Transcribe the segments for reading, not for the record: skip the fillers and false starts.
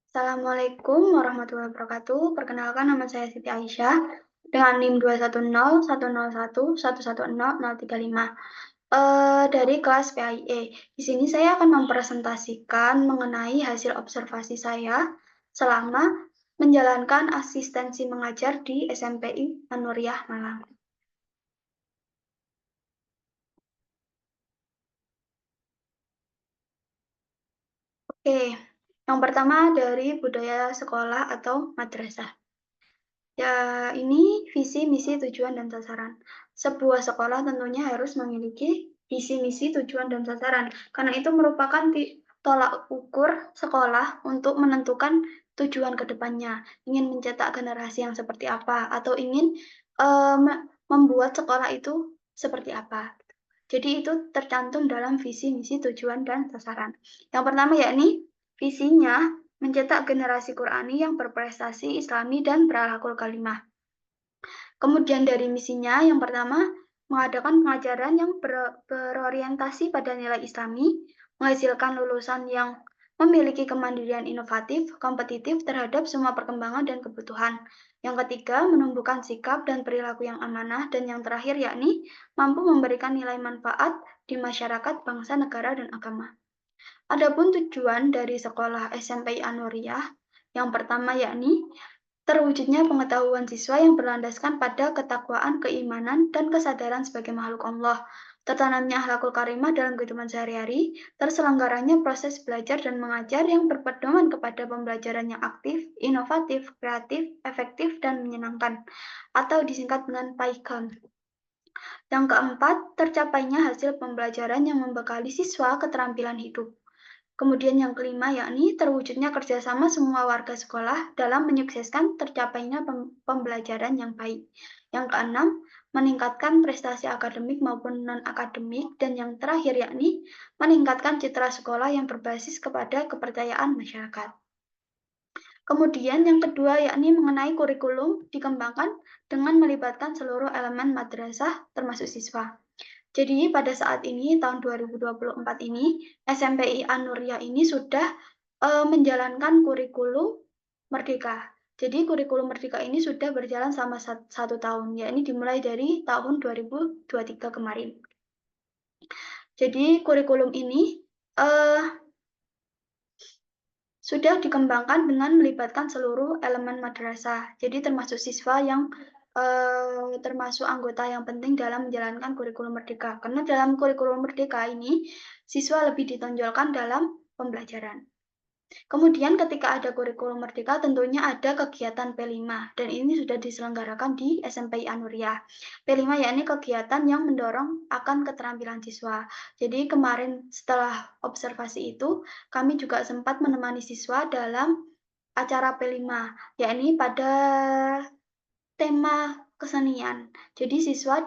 Assalamualaikum warahmatullahi wabarakatuh. Perkenalkan nama saya Siti Aisyah dengan NIM 2101101101035 dari kelas PAIE. Di sini saya akan mempresentasikan mengenai hasil observasi saya selama menjalankan asistensi mengajar di SMPI Anuriah Malang. Oke, yang pertama dari budaya sekolah atau madrasah. Ya, ini visi, misi, tujuan, dan sasaran. Sebuah sekolah tentunya harus memiliki visi, misi, tujuan, dan sasaran. Karena itu merupakan tolak ukur sekolah untuk menentukan tujuan ke depannya. Ingin mencetak generasi yang seperti apa, atau ingin membuat sekolah itu seperti apa. Jadi itu tercantum dalam visi, misi, tujuan, dan sasaran. Yang pertama yakni visinya mencetak generasi Qurani yang berprestasi Islami dan berakhlakul karimah. Kemudian dari misinya yang pertama mengadakan pengajaran yang berorientasi pada nilai Islami, menghasilkan lulusan yang memiliki kemandirian inovatif, kompetitif terhadap semua perkembangan dan kebutuhan. Yang ketiga, menumbuhkan sikap dan perilaku yang amanah, dan yang terakhir yakni mampu memberikan nilai manfaat di masyarakat, bangsa, negara, dan agama. Adapun tujuan dari sekolah SMPI Anuriah, yang pertama yakni terwujudnya pengetahuan siswa yang berlandaskan pada ketakwaan, keimanan, dan kesadaran sebagai makhluk Allah, tertanamnya akhlakul karimah dalam kehidupan sehari-hari, terselenggaranya proses belajar dan mengajar yang berpedoman kepada pembelajaran yang aktif, inovatif, kreatif, efektif, dan menyenangkan, atau disingkat dengan PAIKAM. Yang keempat, tercapainya hasil pembelajaran yang membekali siswa keterampilan hidup. Kemudian yang kelima yakni terwujudnya kerjasama semua warga sekolah dalam menyukseskan tercapainya pembelajaran yang baik. Yang keenam, meningkatkan prestasi akademik maupun non-akademik. Dan yang terakhir yakni meningkatkan citra sekolah yang berbasis kepada kepercayaan masyarakat. Kemudian yang kedua yakni mengenai kurikulum dikembangkan dengan melibatkan seluruh elemen madrasah termasuk siswa. Jadi pada saat ini tahun 2024 ini SMPI Anuriah ini sudah menjalankan kurikulum Merdeka. Jadi kurikulum Merdeka ini sudah berjalan selama 1 tahun, yakni dimulai dari tahun 2023 kemarin. Jadi kurikulum ini sudah dikembangkan dengan melibatkan seluruh elemen madrasah. Jadi termasuk siswa yang termasuk anggota yang penting dalam menjalankan kurikulum Merdeka. Karena dalam kurikulum Merdeka ini, siswa lebih ditonjolkan dalam pembelajaran. Kemudian ketika ada kurikulum Merdeka, tentunya ada kegiatan P5, dan ini sudah diselenggarakan di SMPI Anuriah. P5 yakni kegiatan yang mendorong akan keterampilan siswa. Jadi kemarin setelah observasi itu, kami juga sempat menemani siswa dalam acara P5, yakni pada tema kesenian. Jadi siswa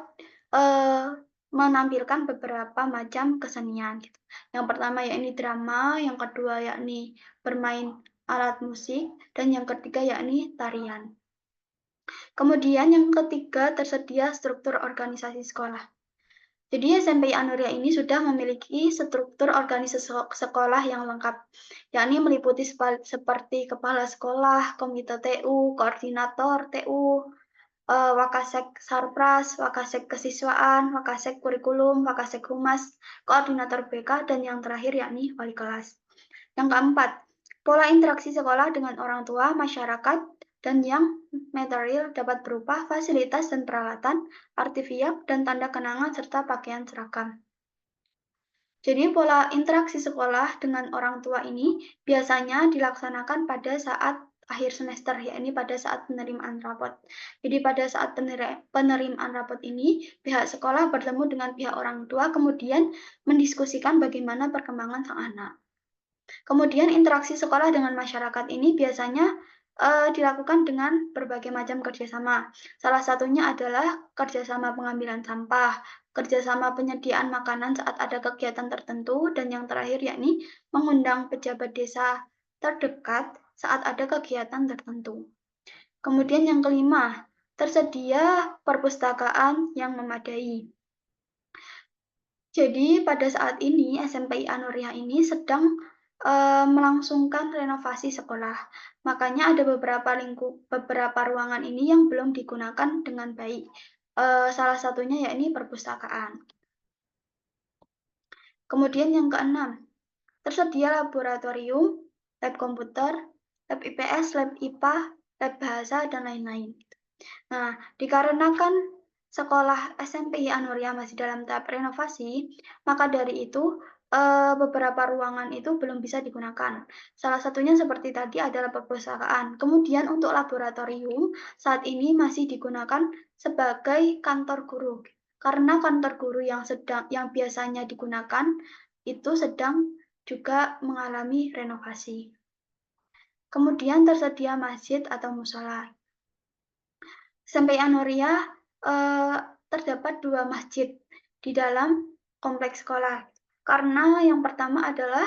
menampilkan beberapa macam kesenian. Gitu. Yang pertama yakni drama, yang kedua yakni bermain alat musik, dan yang ketiga yakni tarian. Kemudian yang ketiga tersedia struktur organisasi sekolah. Jadi SMPI Anuriah ini sudah memiliki struktur organisasi sekolah yang lengkap, yakni meliputi seperti kepala sekolah, komite TU, koordinator TU, Wakasek Sarpras, Wakasek Kesiswaan, Wakasek Kurikulum, Wakasek Humas, Koordinator BK, dan yang terakhir yakni wali kelas. Yang keempat, pola interaksi sekolah dengan orang tua, masyarakat, dan yang material dapat berupa fasilitas dan peralatan, artiviak, dan tanda kenangan, serta pakaian seragam. Jadi pola interaksi sekolah dengan orang tua ini biasanya dilaksanakan pada saat akhir semester, yakni pada saat penerimaan rapot. Jadi pada saat penerimaan rapot ini, pihak sekolah bertemu dengan pihak orang tua, kemudian mendiskusikan bagaimana perkembangan sang anak. Kemudian interaksi sekolah dengan masyarakat ini biasanya dilakukan dengan berbagai macam kerjasama. Salah satunya adalah kerjasama pengambilan sampah, kerjasama penyediaan makanan saat ada kegiatan tertentu, dan yang terakhir yakni mengundang pejabat desa terdekat saat ada kegiatan tertentu. Kemudian yang kelima, tersedia perpustakaan yang memadai. Jadi pada saat ini SMPI Anuriah ini sedang melangsungkan renovasi sekolah. Makanya ada beberapa ruangan ini yang belum digunakan dengan baik. Salah satunya yakni perpustakaan. Kemudian yang keenam, tersedia laboratorium, lab komputer, lab IPS, lab IPA, lab bahasa, dan lain-lain. Nah, dikarenakan sekolah SMPI Anuria masih dalam tahap renovasi, maka dari itu beberapa ruangan itu belum bisa digunakan. Salah satunya seperti tadi adalah perpustakaan. Kemudian untuk laboratorium saat ini masih digunakan sebagai kantor guru. Karena kantor guru yang biasanya digunakan itu sedang juga mengalami renovasi. Kemudian tersedia masjid atau musola. Sampai Anuria terdapat 2 masjid di dalam kompleks sekolah. Karena yang pertama adalah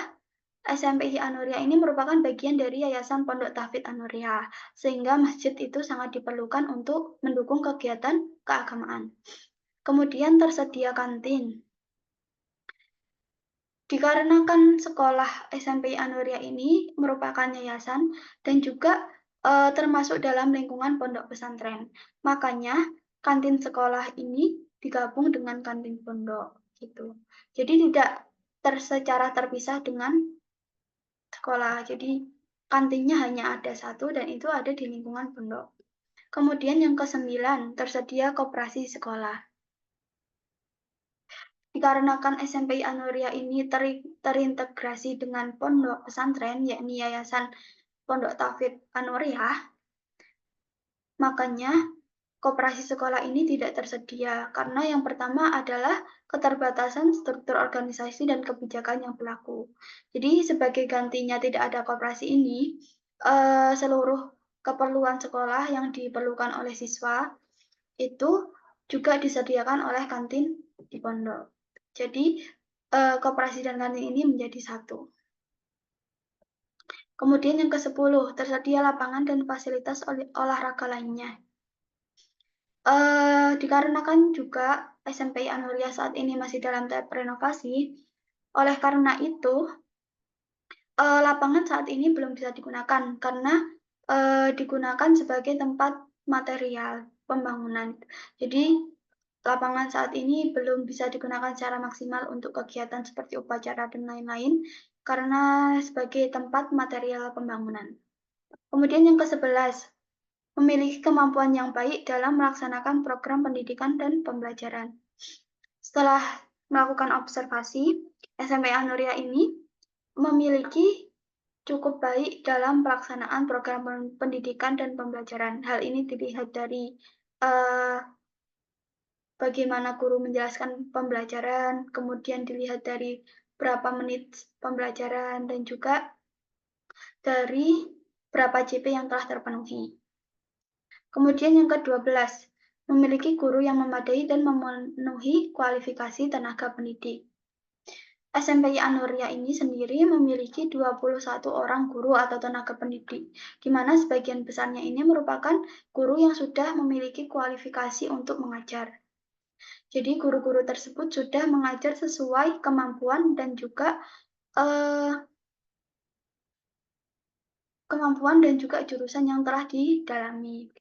SMPI Anuria ini merupakan bagian dari Yayasan Pondok Tahfidz Anuria, sehingga masjid itu sangat diperlukan untuk mendukung kegiatan keagamaan. Kemudian tersedia kantin. Dikarenakan sekolah SMPI Anuria ini merupakan yayasan dan juga termasuk dalam lingkungan pondok pesantren, makanya kantin sekolah ini digabung dengan kantin pondok gitu. Jadi tidak secara terpisah dengan sekolah. Jadi kantinnya hanya ada satu dan itu ada di lingkungan pondok. Kemudian yang ke-9, tersedia koperasi sekolah. Dikarenakan SMPI Anuria ini terintegrasi dengan pondok pesantren, yakni Yayasan Pondok Tahfidz Anuria, makanya koperasi sekolah ini tidak tersedia, karena yang pertama adalah keterbatasan struktur organisasi dan kebijakan yang berlaku. Jadi sebagai gantinya tidak ada koperasi ini, seluruh keperluan sekolah yang diperlukan oleh siswa itu juga disediakan oleh kantin di pondok. Jadi koperasi dan kantin ini menjadi satu. Kemudian yang ke-10, tersedia lapangan dan fasilitas olahraga lainnya. Dikarenakan juga SMPI Anuria saat ini masih dalam tahap renovasi, oleh karena itu lapangan saat ini belum bisa digunakan karena digunakan sebagai tempat material pembangunan. Jadi lapangan saat ini belum bisa digunakan secara maksimal untuk kegiatan seperti upacara dan lain-lain karena sebagai tempat material pembangunan. Kemudian yang ke-11, memiliki kemampuan yang baik dalam melaksanakan program pendidikan dan pembelajaran. Setelah melakukan observasi, SMP Anuria ini memiliki cukup baik dalam pelaksanaan program pendidikan dan pembelajaran. Hal ini dilihat dari bagaimana guru menjelaskan pembelajaran, kemudian dilihat dari berapa menit pembelajaran, dan juga dari berapa JP yang telah terpenuhi. Kemudian yang ke-12, memiliki guru yang memadai dan memenuhi kualifikasi tenaga pendidik. SMPI Anuria ini sendiri memiliki 21 orang guru atau tenaga pendidik, di mana sebagian besarnya ini merupakan guru yang sudah memiliki kualifikasi untuk mengajar. Jadi guru-guru tersebut sudah mengajar sesuai kemampuan dan juga jurusan yang telah didalami.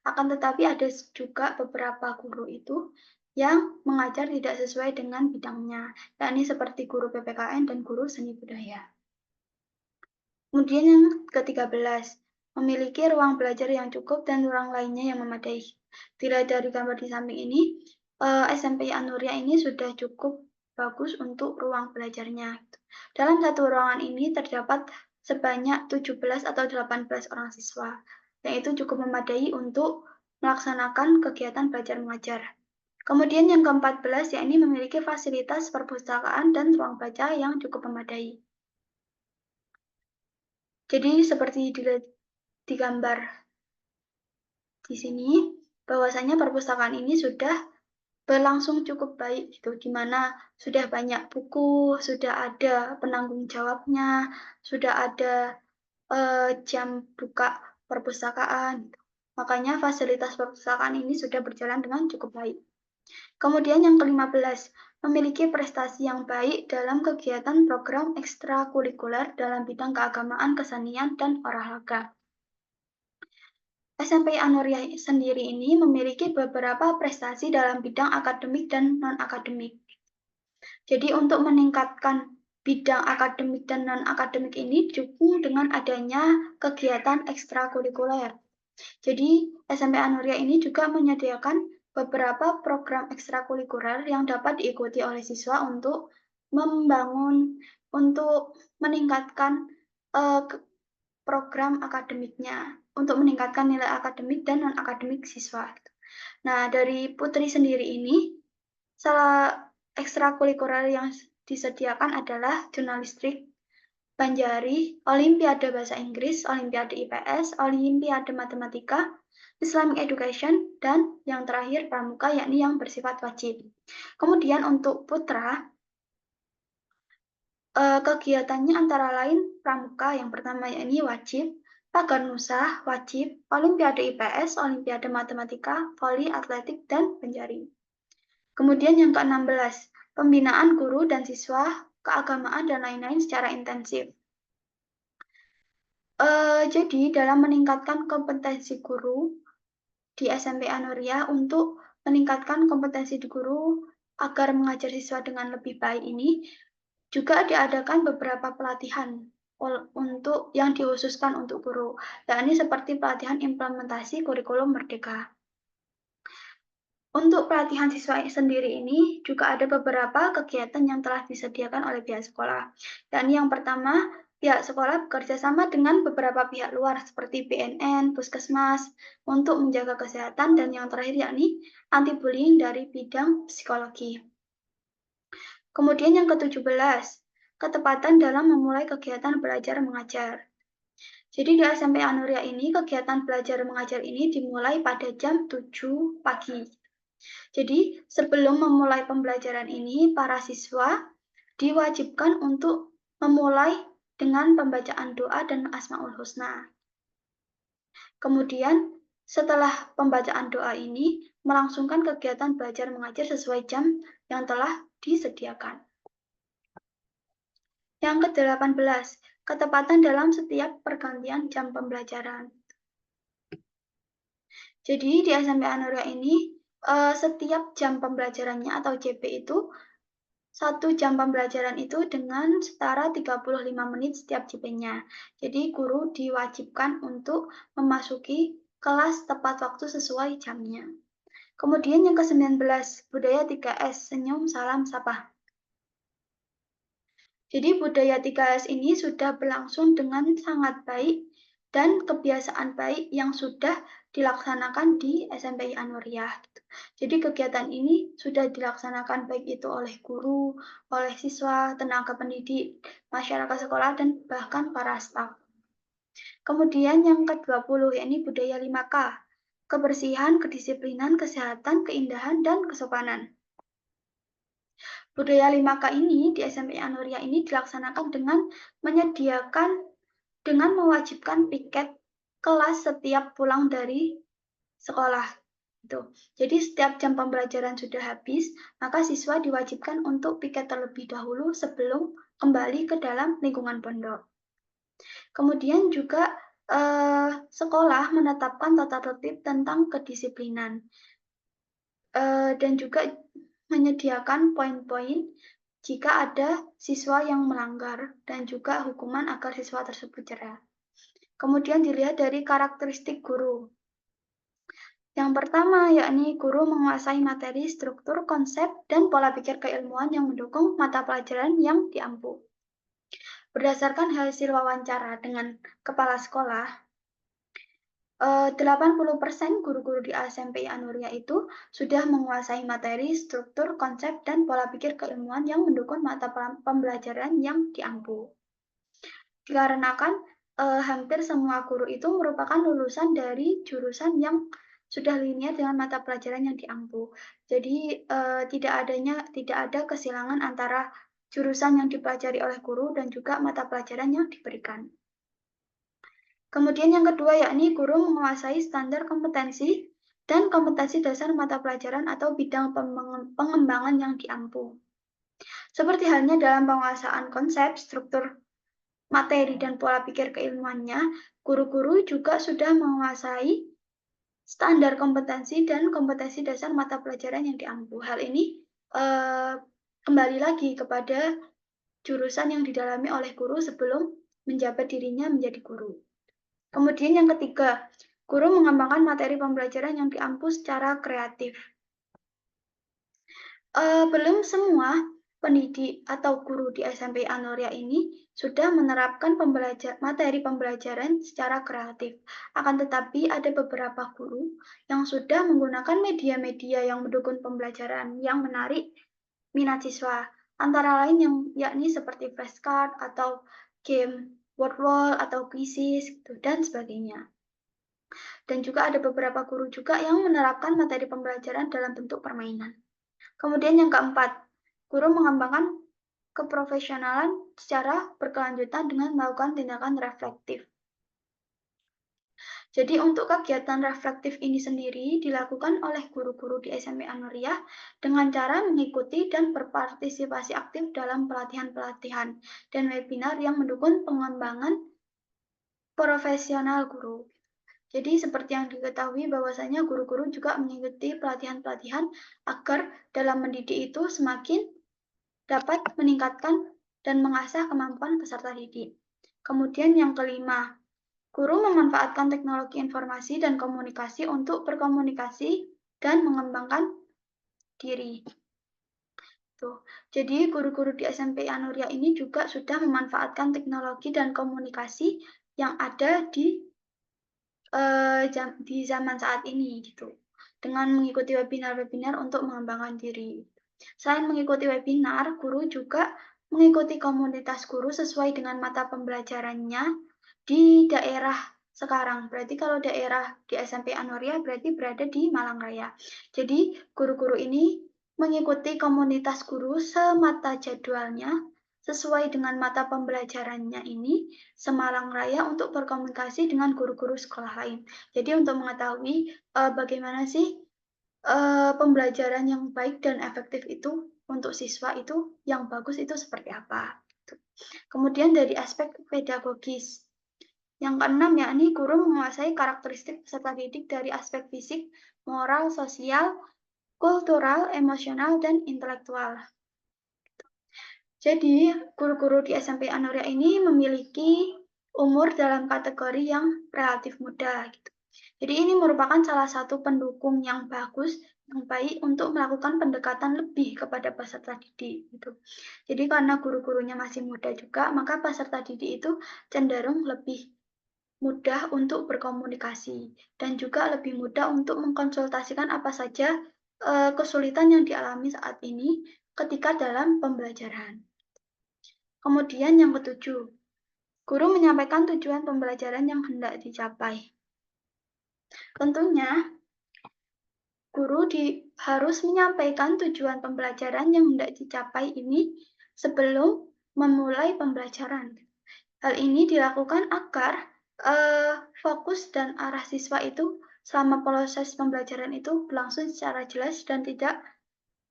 Akan tetapi ada juga beberapa guru itu yang mengajar tidak sesuai dengan bidangnya, yakni seperti guru PPKN dan guru seni budaya. Kemudian yang ke-13, memiliki ruang belajar yang cukup dan ruang lainnya yang memadai. Dilihat dari gambar di samping ini, SMPI Anuria ini sudah cukup bagus untuk ruang belajarnya. Dalam satu ruangan ini terdapat sebanyak 17 atau 18 orang siswa, yang itu cukup memadai untuk melaksanakan kegiatan belajar mengajar. Kemudian yang ke-14, yakni memiliki fasilitas perpustakaan dan ruang baca yang cukup memadai. Jadi seperti di gambar di sini, bahwasanya perpustakaan ini sudah berlangsung cukup baik gitu, di mana sudah banyak buku, sudah ada penanggung jawabnya, sudah ada jam buka perpustakaan. Makanya fasilitas perpustakaan ini sudah berjalan dengan cukup baik. Kemudian yang ke-15, memiliki prestasi yang baik dalam kegiatan program ekstrakurikuler dalam bidang keagamaan, kesenian, dan olahraga. SMP Anuria sendiri ini memiliki beberapa prestasi dalam bidang akademik dan non-akademik. Jadi untuk meningkatkan bidang akademik dan non-akademik ini didukung dengan adanya kegiatan ekstrakurikuler. Jadi SMP Anuria ini juga menyediakan beberapa program ekstrakurikuler yang dapat diikuti oleh siswa untuk meningkatkan program akademiknya, untuk meningkatkan nilai akademik dan non-akademik siswa. Nah, dari Putri sendiri ini, salah ekstrakurikuler yang disediakan adalah jurnalistik, Banjari, Olimpiade Bahasa Inggris, Olimpiade IPS, Olimpiade Matematika, Islamic Education, dan yang terakhir pramuka, yakni yang bersifat wajib. Kemudian untuk putra, kegiatannya antara lain pramuka yang pertama yakni wajib, pagar nusa wajib, Olimpiade IPS, Olimpiade Matematika, voli, atletik, dan banjari. Kemudian yang ke-16, pembinaan guru dan siswa, keagamaan, dan lain-lain secara intensif. Jadi dalam meningkatkan kompetensi guru di SMP Anuria untuk meningkatkan kompetensi guru agar mengajar siswa dengan lebih baik ini, juga diadakan beberapa pelatihan untuk yang dikhususkan untuk guru, yakni seperti pelatihan implementasi kurikulum Merdeka. Untuk pelatihan siswa sendiri ini juga ada beberapa kegiatan yang telah disediakan oleh pihak sekolah. Dan yang pertama, pihak sekolah bekerja sama dengan beberapa pihak luar seperti BNN, Puskesmas untuk menjaga kesehatan, dan yang terakhir yakni anti-bullying dari bidang psikologi. Kemudian yang ke-17, ketepatan dalam memulai kegiatan belajar mengajar. Jadi di SMP Anuria ini kegiatan belajar mengajar ini dimulai pada jam 7 pagi. Jadi, sebelum memulai pembelajaran ini, para siswa diwajibkan untuk memulai dengan pembacaan doa dan Asmaul Husna. Kemudian, setelah pembacaan doa ini, melangsungkan kegiatan belajar mengajar sesuai jam yang telah disediakan. Yang ke-18, ketepatan dalam setiap pergantian jam pembelajaran. Jadi, di SMP Anuria ini, setiap jam pembelajarannya atau JP itu 1 jam pembelajaran itu dengan setara 35 menit setiap JP-nya. Jadi guru diwajibkan untuk memasuki kelas tepat waktu sesuai jamnya. Kemudian yang ke-19, budaya 3S, senyum, salam, sapa. Jadi budaya 3S ini sudah berlangsung dengan sangat baik dan kebiasaan baik yang sudah dilaksanakan di SMP Anuria. Jadi kegiatan ini sudah dilaksanakan baik itu oleh guru, oleh siswa, tenaga pendidik, masyarakat sekolah, dan bahkan para staf. Kemudian yang ke-20 yakni budaya 5K, kebersihan, kedisiplinan, kesehatan, keindahan, dan kesopanan. Budaya 5K ini di SMP Anuria ini dilaksanakan dengan mewajibkan piket kelas setiap pulang dari sekolah. Jadi setiap jam pembelajaran sudah habis, maka siswa diwajibkan untuk piket terlebih dahulu sebelum kembali ke dalam lingkungan pondok. Kemudian juga sekolah menetapkan tata tertib tentang kedisiplinan dan juga menyediakan poin-poin jika ada siswa yang melanggar dan juga hukuman agar siswa tersebut jerah. Kemudian dilihat dari karakteristik guru. Yang pertama yakni guru menguasai materi, struktur, konsep, dan pola pikir keilmuan yang mendukung mata pelajaran yang diampu. Berdasarkan hasil wawancara dengan kepala sekolah, 80% guru-guru di SMP Anuria itu sudah menguasai materi, struktur, konsep, dan pola pikir keilmuan yang mendukung mata pembelajaran yang diampu. Dikarenakan hampir semua guru itu merupakan lulusan dari jurusan yang sudah linear dengan mata pelajaran yang diampu. Jadi tidak ada kesilangan antara jurusan yang dipelajari oleh guru dan juga mata pelajaran yang diberikan. Kemudian yang kedua yakni guru menguasai standar kompetensi dan kompetensi dasar mata pelajaran atau bidang pengembangan yang diampu. Seperti halnya dalam penguasaan konsep, struktur materi, dan pola pikir keilmuannya, guru-guru juga sudah menguasai standar kompetensi dan kompetensi dasar mata pelajaran yang diampu. Hal ini kembali lagi kepada jurusan yang didalami oleh guru sebelum menjabat dirinya menjadi guru. Kemudian yang ketiga, guru mengembangkan materi pembelajaran yang diampu secara kreatif. Belum semua pendidik atau guru di SMP Anoria ini sudah menerapkan materi pembelajaran secara kreatif. Akan tetapi ada beberapa guru yang sudah menggunakan media-media yang mendukung pembelajaran yang menarik minat siswa. Antara lain yakni seperti flashcard atau game word wall atau quizzes dan sebagainya. Dan juga ada beberapa guru juga yang menerapkan materi pembelajaran dalam bentuk permainan. Kemudian yang keempat, guru mengembangkan keprofesionalan secara berkelanjutan dengan melakukan tindakan reflektif. Jadi untuk kegiatan reflektif ini sendiri dilakukan oleh guru-guru di SMP Anoria dengan cara mengikuti dan berpartisipasi aktif dalam pelatihan-pelatihan dan webinar yang mendukung pengembangan profesional guru. Jadi seperti yang diketahui bahwasanya guru-guru juga mengikuti pelatihan-pelatihan agar dalam mendidik itu semakin dapat meningkatkan dan mengasah kemampuan peserta didik. Kemudian yang kelima, guru memanfaatkan teknologi informasi dan komunikasi untuk berkomunikasi dan mengembangkan diri. Tuh. Jadi guru-guru di SMP Anuria ini juga sudah memanfaatkan teknologi dan komunikasi yang ada di zaman saat ini gitu, dengan mengikuti webinar-webinar untuk mengembangkan diri. Selain mengikuti webinar, guru juga mengikuti komunitas guru sesuai dengan mata pembelajarannya di daerah sekarang. Berarti kalau daerah di SMP Anoria berarti berada di Malang Raya. Jadi guru-guru ini mengikuti komunitas guru semata jadwalnya sesuai dengan mata pembelajarannya ini Semalang Raya untuk berkomunikasi dengan guru-guru sekolah lain. Jadi untuk mengetahui bagaimana sih pembelajaran yang baik dan efektif itu untuk siswa itu yang bagus itu seperti apa. Kemudian dari aspek pedagogis. Yang keenam yakni guru menguasai karakteristik peserta didik dari aspek fisik, moral, sosial, kultural, emosional, dan intelektual. Jadi, guru-guru di SMP Anoria ini memiliki umur dalam kategori yang relatif muda. Gitu. Jadi ini merupakan salah satu pendukung yang bagus, yang baik untuk melakukan pendekatan lebih kepada peserta didik. Gitu. Jadi karena guru-gurunya masih muda juga, maka peserta didik itu cenderung lebih mudah untuk berkomunikasi dan juga lebih mudah untuk mengkonsultasikan apa saja kesulitan yang dialami saat ini ketika dalam pembelajaran. Kemudian yang ketujuh, guru menyampaikan tujuan pembelajaran yang hendak dicapai. Tentunya, guru harus menyampaikan tujuan pembelajaran yang hendak dicapai ini sebelum memulai pembelajaran. Hal ini dilakukan agar fokus dan arah siswa itu selama proses pembelajaran itu berlangsung secara jelas dan tidak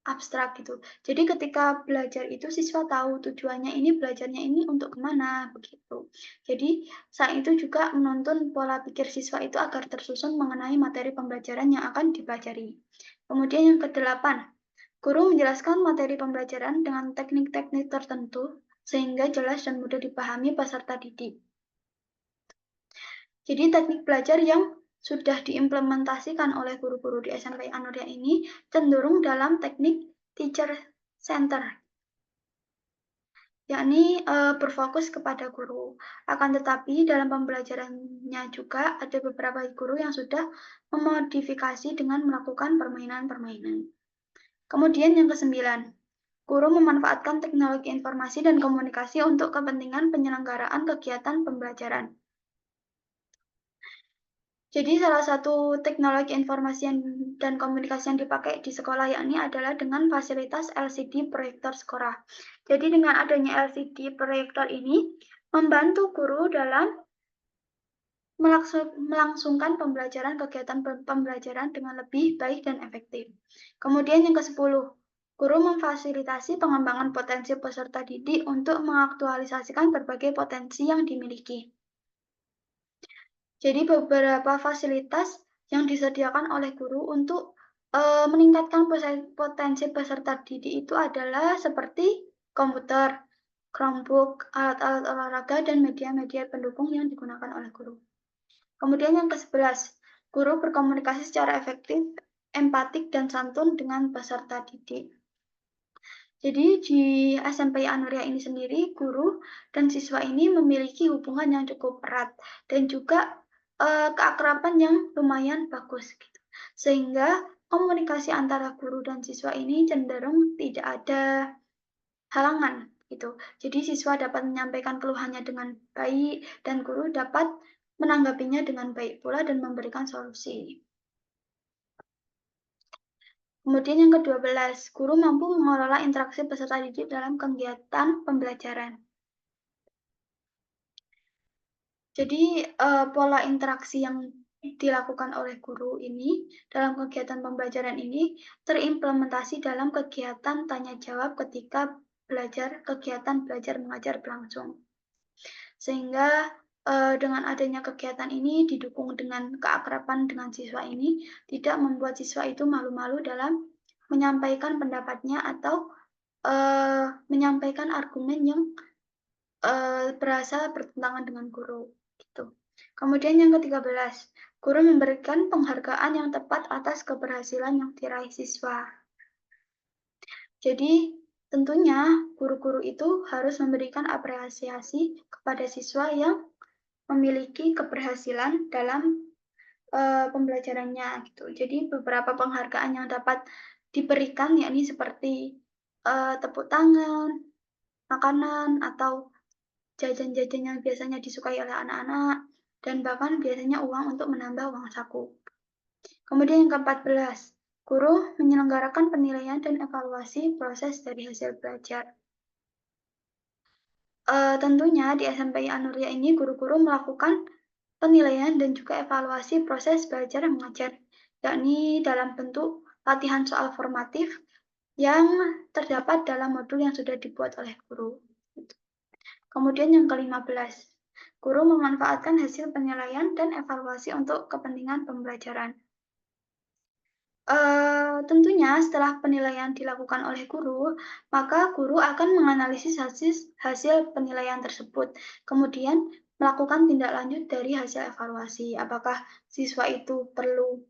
abstrak gitu. Jadi ketika belajar itu siswa tahu tujuannya ini belajarnya ini untuk kemana begitu. Jadi saat itu juga menuntun pola pikir siswa itu agar tersusun mengenai materi pembelajaran yang akan dipelajari. Kemudian yang kedelapan, guru menjelaskan materi pembelajaran dengan teknik-teknik tertentu sehingga jelas dan mudah dipahami peserta didik. Jadi teknik belajar yang sudah diimplementasikan oleh guru-guru di SMP Anoria ini cenderung dalam teknik teacher center, yakni berfokus kepada guru. Akan tetapi dalam pembelajarannya juga ada beberapa guru yang sudah memodifikasi dengan melakukan permainan-permainan. Kemudian yang kesembilan, guru memanfaatkan teknologi informasi dan komunikasi untuk kepentingan penyelenggaraan kegiatan pembelajaran. Jadi salah satu teknologi informasi dan komunikasi yang dipakai di sekolah yakni adalah dengan fasilitas LCD proyektor sekolah. Jadi dengan adanya LCD proyektor ini membantu guru dalam melangsungkan kegiatan pembelajaran dengan lebih baik dan efektif. Kemudian yang ke-10, Guru memfasilitasi pengembangan potensi peserta didik untuk mengaktualisasikan berbagai potensi yang dimiliki. Jadi beberapa fasilitas yang disediakan oleh guru untuk meningkatkan potensi peserta didik itu adalah seperti komputer, Chromebook, alat-alat olahraga, dan media-media pendukung yang digunakan oleh guru. Kemudian yang ke-11, guru berkomunikasi secara efektif, empatik, dan santun dengan peserta didik. Jadi di SMP Anuria ini sendiri, guru dan siswa ini memiliki hubungan yang cukup erat dan juga keakraban yang lumayan bagus gitu. Sehingga komunikasi antara guru dan siswa ini cenderung tidak ada halangan gitu. Jadi siswa dapat menyampaikan keluhannya dengan baik dan guru dapat menanggapinya dengan baik pula dan memberikan solusi. Kemudian yang ke-12, guru mampu mengelola interaksi peserta didik dalam kegiatan pembelajaran. Jadi, pola interaksi yang dilakukan oleh guru ini dalam kegiatan pembelajaran ini terimplementasi dalam kegiatan tanya jawab ketika kegiatan belajar mengajar berlangsung. Sehingga dengan adanya kegiatan ini didukung dengan keakraban dengan siswa ini tidak membuat siswa itu malu-malu dalam menyampaikan pendapatnya atau menyampaikan argumen yang berasa bertentangan dengan guru gitu. Kemudian yang ke-13, guru memberikan penghargaan yang tepat atas keberhasilan yang diraih siswa. Jadi tentunya guru-guru itu harus memberikan apresiasi kepada siswa yang memiliki keberhasilan dalam pembelajarannya gitu. Jadi beberapa penghargaan yang dapat diberikan yakni seperti tepuk tangan, makanan, atau jajan-jajan yang biasanya disukai oleh anak-anak, dan bahkan biasanya uang untuk menambah uang saku. Kemudian yang ke-14, guru menyelenggarakan penilaian dan evaluasi proses dari hasil belajar. Tentunya di SMP Anuria ini guru-guru melakukan penilaian dan juga evaluasi proses belajar dan mengajar, yakni dalam bentuk latihan soal formatif yang terdapat dalam modul yang sudah dibuat oleh guru. Kemudian yang ke-15, guru memanfaatkan hasil penilaian dan evaluasi untuk kepentingan pembelajaran. Tentunya setelah penilaian dilakukan oleh guru, maka guru akan menganalisis hasil penilaian tersebut, kemudian melakukan tindak lanjut dari hasil evaluasi. Apakah siswa itu perlu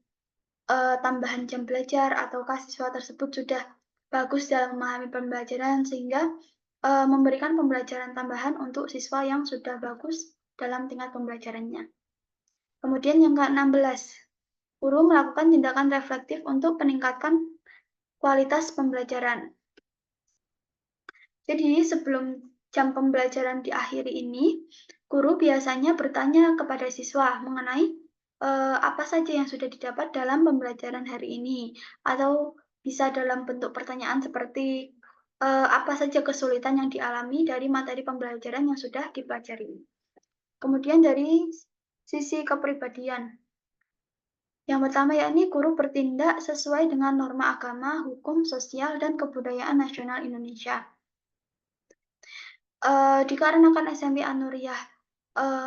tambahan jam belajar, ataukah siswa tersebut sudah bagus dalam memahami pembelajaran sehingga memberikan pembelajaran tambahan untuk siswa yang sudah bagus dalam tingkat pembelajarannya. Kemudian yang ke-16, guru melakukan tindakan reflektif untuk meningkatkan kualitas pembelajaran. Jadi sebelum jam pembelajaran diakhiri ini, guru biasanya bertanya kepada siswa mengenai apa saja yang sudah didapat dalam pembelajaran hari ini, atau bisa dalam bentuk pertanyaan seperti apa saja kesulitan yang dialami dari materi pembelajaran yang sudah dipelajari. Kemudian dari sisi kepribadian. Yang pertama yakni guru bertindak sesuai dengan norma agama, hukum, sosial, dan kebudayaan nasional Indonesia. Dikarenakan SMP Anuriah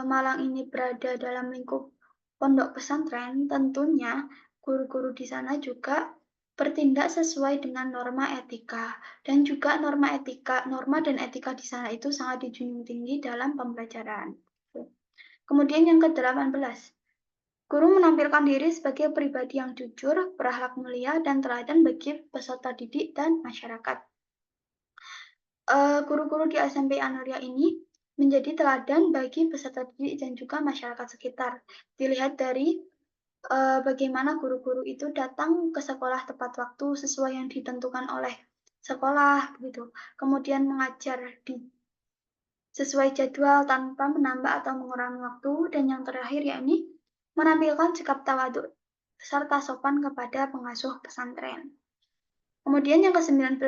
Malang ini berada dalam lingkup pondok pesantren, tentunya guru-guru di sana juga bertindak sesuai dengan norma etika, dan juga norma dan etika di sana itu sangat dijunjung tinggi dalam pembelajaran. Kemudian yang ke-18, guru menampilkan diri sebagai pribadi yang jujur, berakhlak mulia, dan teladan bagi peserta didik dan masyarakat. Guru-guru di SMP Anuria ini menjadi teladan bagi peserta didik dan juga masyarakat sekitar. Dilihat dari bagaimana guru-guru itu datang ke sekolah tepat waktu sesuai yang ditentukan oleh sekolah, begitu. Kemudian mengajar sesuai jadwal tanpa menambah atau mengurangi waktu, dan yang terakhir yakni menampilkan sikap tawaduk serta sopan kepada pengasuh pesantren. Kemudian yang ke-19,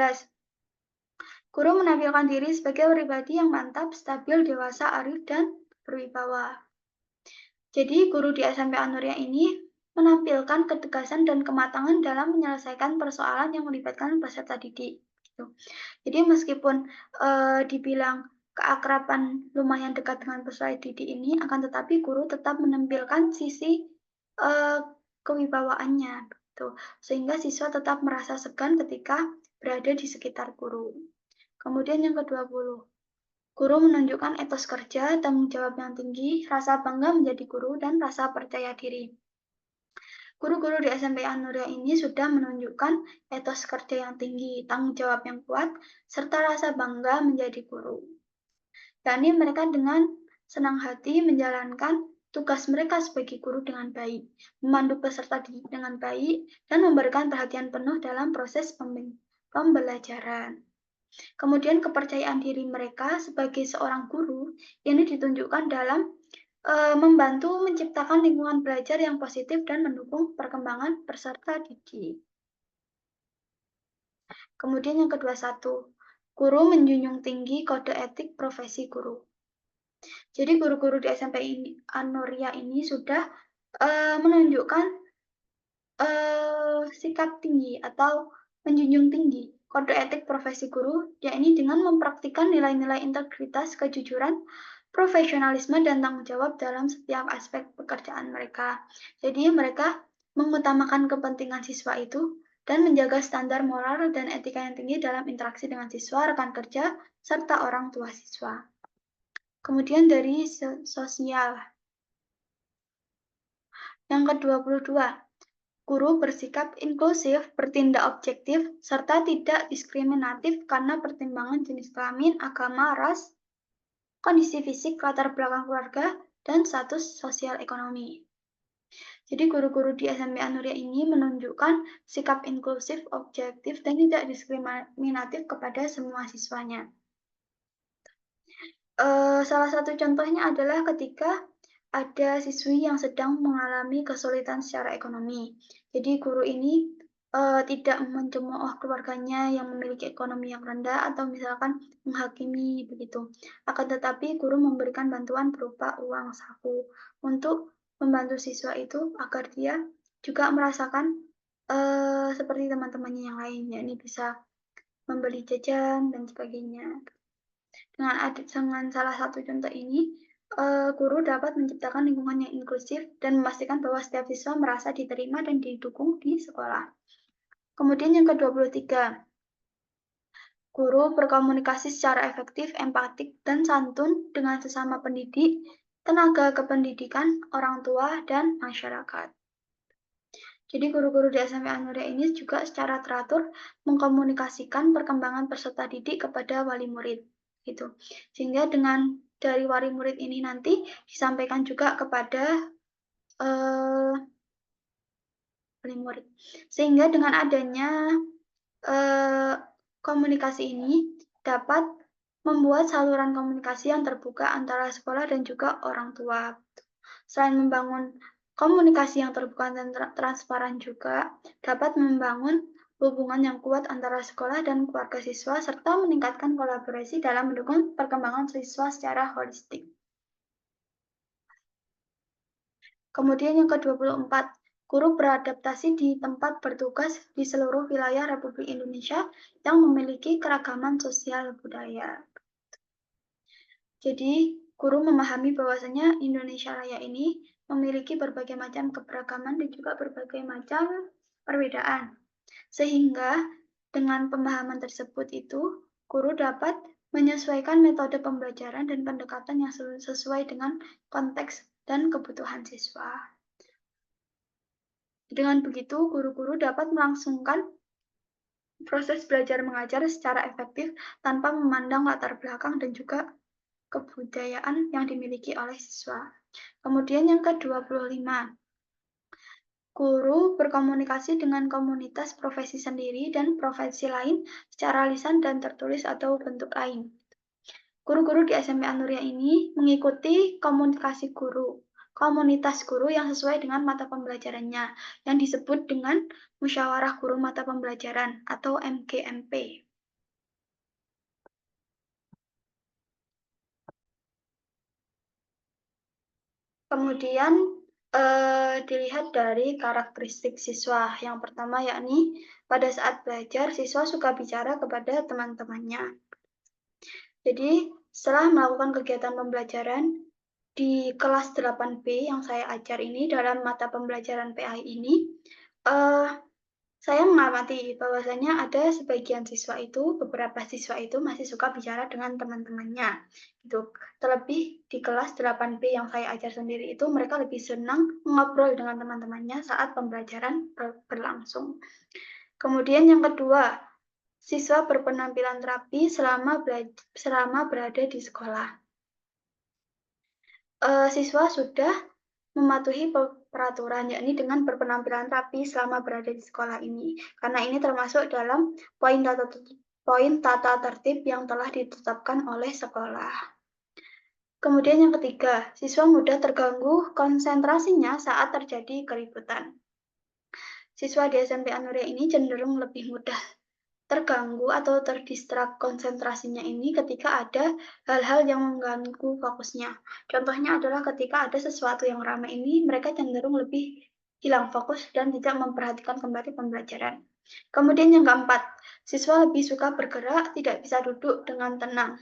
guru menampilkan diri sebagai pribadi yang mantap, stabil, dewasa, arif, dan berwibawa. Jadi guru di SMP Anuria ini menampilkan ketegasan dan kematangan dalam menyelesaikan persoalan yang melibatkan peserta didik. Gitu. Jadi meskipun dibilang keakraban lumayan dekat dengan peserta didik ini, akan tetapi guru tetap menampilkan sisi kewibawaannya, gitu. Sehingga siswa tetap merasa segan ketika berada di sekitar guru. Kemudian yang ke-20, guru menunjukkan etos kerja, tanggung jawab yang tinggi, rasa bangga menjadi guru, dan rasa percaya diri. Guru-guru di SMP Anuria ini sudah menunjukkan etos kerja yang tinggi, tanggung jawab yang kuat, serta rasa bangga menjadi guru. Yakni mereka dengan senang hati menjalankan tugas mereka sebagai guru dengan baik, memandu peserta didik dengan baik, dan memberikan perhatian penuh dalam proses pembelajaran. Kemudian kepercayaan diri mereka sebagai seorang guru ini ditunjukkan dalam membantu menciptakan lingkungan belajar yang positif dan mendukung perkembangan peserta didik. Kemudian yang ke-21, guru menjunjung tinggi kode etik profesi guru. Jadi guru-guru di SMP Anuria ini sudah menunjukkan sikap tinggi atau menjunjung tinggi kode etik profesi guru, yakni dengan mempraktikkan nilai-nilai integritas, kejujuran, profesionalisme, dan tanggung jawab dalam setiap aspek pekerjaan mereka. Jadi mereka mengutamakan kepentingan siswa itu dan menjaga standar moral dan etika yang tinggi dalam interaksi dengan siswa, rekan kerja, serta orang tua siswa. Kemudian dari sosial. Yang ke-22, guru bersikap inklusif, bertindak objektif, serta tidak diskriminatif karena pertimbangan jenis kelamin, agama, ras, kondisi fisik, latar belakang keluarga, dan status sosial ekonomi. Jadi guru-guru di SMP Anuria ini menunjukkan sikap inklusif, objektif, dan tidak diskriminatif kepada semua siswanya. Salah satu contohnya adalah ketika ada siswi yang sedang mengalami kesulitan secara ekonomi. Jadi guru ini tidak mencemooh keluarganya yang memiliki ekonomi yang rendah atau misalkan menghakimi begitu. Akan tetapi guru memberikan bantuan berupa uang saku untuk membantu siswa itu agar dia juga merasakan seperti teman-temannya yang lain, yakni bisa membeli jajan dan sebagainya. Dengan salah satu contoh ini, guru dapat menciptakan lingkungan yang inklusif dan memastikan bahwa setiap siswa merasa diterima dan didukung di sekolah. Kemudian yang ke-23, guru berkomunikasi secara efektif, empatik, dan santun dengan sesama pendidik, tenaga kependidikan, orang tua, dan masyarakat. Jadi guru-guru di SMP Anuria ini juga secara teratur mengkomunikasikan perkembangan peserta didik kepada wali murid. Gitu. Sehingga dari wali murid ini nanti disampaikan juga kepada wali murid. Sehingga dengan adanya komunikasi ini dapat membuat saluran komunikasi yang terbuka antara sekolah dan juga orang tua. Selain membangun komunikasi yang terbuka dan transparan juga dapat membangun hubungan yang kuat antara sekolah dan keluarga siswa, serta meningkatkan kolaborasi dalam mendukung perkembangan siswa secara holistik. Kemudian yang ke-24, guru beradaptasi di tempat bertugas di seluruh wilayah Republik Indonesia yang memiliki keragaman sosial budaya. Jadi, guru memahami bahwasanya Indonesia Raya ini memiliki berbagai macam keberagaman dan juga berbagai macam perbedaan. Sehingga dengan pemahaman tersebut itu, guru dapat menyesuaikan metode pembelajaran dan pendekatan yang sesuai dengan konteks dan kebutuhan siswa. Dengan begitu, guru-guru dapat melangsungkan proses belajar mengajar secara efektif tanpa memandang latar belakang dan juga kebudayaan yang dimiliki oleh siswa. Kemudian yang ke-25, guru berkomunikasi dengan komunitas profesi sendiri dan profesi lain secara lisan dan tertulis atau bentuk lain. Guru-guru di SMP Anuria ini mengikuti komunitas guru yang sesuai dengan mata pembelajarannya, yang disebut dengan Musyawarah Guru Mata Pembelajaran atau MGMP. Kemudian Dilihat dari karakteristik siswa. Yang pertama yakni pada saat belajar siswa suka bicara kepada teman-temannya. Jadi setelah melakukan kegiatan pembelajaran di kelas 8B yang saya ajar ini dalam mata pembelajaran PAI ini, eh, saya mengamati bahwasanya ada sebagian siswa itu, beberapa siswa itu masih suka bicara dengan teman-temannya, gitu. Terlebih di kelas 8B yang saya ajar sendiri itu, mereka lebih senang ngobrol dengan teman-temannya saat pembelajaran berlangsung. Kemudian yang kedua, siswa berpenampilan rapi selama berada di sekolah. Siswa sudah mematuhi peraturan, yakni dengan berpenampilan rapi selama berada di sekolah ini. Karena ini termasuk dalam poin tata tertib yang telah ditetapkan oleh sekolah. Kemudian yang ketiga, siswa mudah terganggu konsentrasinya saat terjadi keributan. Siswa di SMP Anuria ini cenderung lebih mudah terganggu atau terdistrak konsentrasinya ini ketika ada hal-hal yang mengganggu fokusnya. Contohnya adalah ketika ada sesuatu yang ramai ini, mereka cenderung lebih hilang fokus dan tidak memperhatikan kembali pembelajaran. Kemudian yang keempat, siswa lebih suka bergerak, tidak bisa duduk dengan tenang.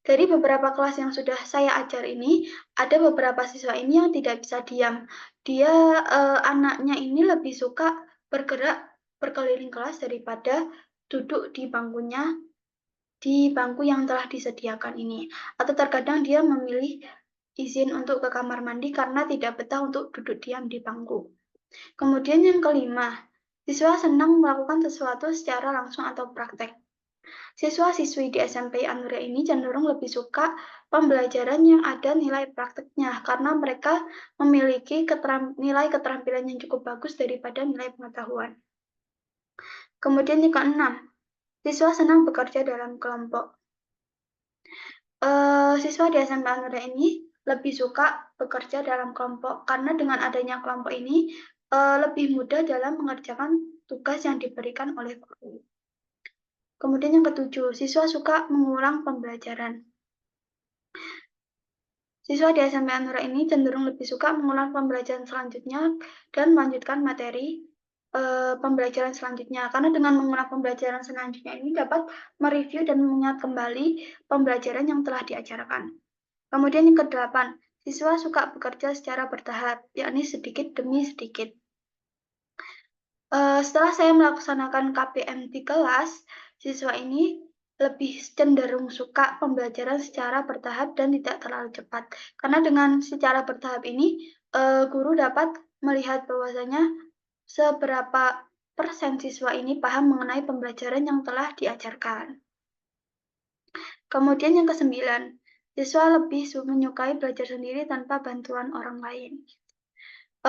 Dari beberapa kelas yang sudah saya ajar ini, ada beberapa siswa ini yang tidak bisa diam. Anaknya ini lebih suka bergerak berkeliling kelas daripada duduk di bangku yang telah disediakan ini. Atau terkadang dia memilih izin untuk ke kamar mandi karena tidak betah untuk duduk diam di bangku. Kemudian yang kelima, siswa senang melakukan sesuatu secara langsung atau praktek. Siswa-siswi di SMP Anuria ini cenderung lebih suka pembelajaran yang ada nilai prakteknya karena mereka memiliki nilai keterampilan yang cukup bagus daripada nilai pengetahuan. Kemudian yang keenam, siswa senang bekerja dalam kelompok. Siswa di SMP Anuria ini lebih suka bekerja dalam kelompok karena dengan adanya kelompok ini lebih mudah dalam mengerjakan tugas yang diberikan oleh guru. Kemudian yang ketujuh, siswa suka mengulang pembelajaran. Siswa di SMP Anuria ini cenderung lebih suka mengulang pembelajaran selanjutnya dan melanjutkan materi pembelajaran selanjutnya. Karena dengan mengulang pembelajaran selanjutnya ini dapat mereview dan mengingat kembali pembelajaran yang telah diajarkan. Kemudian yang kedelapan, siswa suka bekerja secara bertahap, yakni sedikit demi sedikit. Setelah saya melaksanakan KPM di kelas, siswa ini lebih cenderung suka pembelajaran secara bertahap dan tidak terlalu cepat. Karena dengan secara bertahap ini, guru dapat melihat bahwasanya seberapa persen siswa ini paham mengenai pembelajaran yang telah diajarkan. Kemudian yang kesembilan, siswa lebih menyukai belajar sendiri tanpa bantuan orang lain.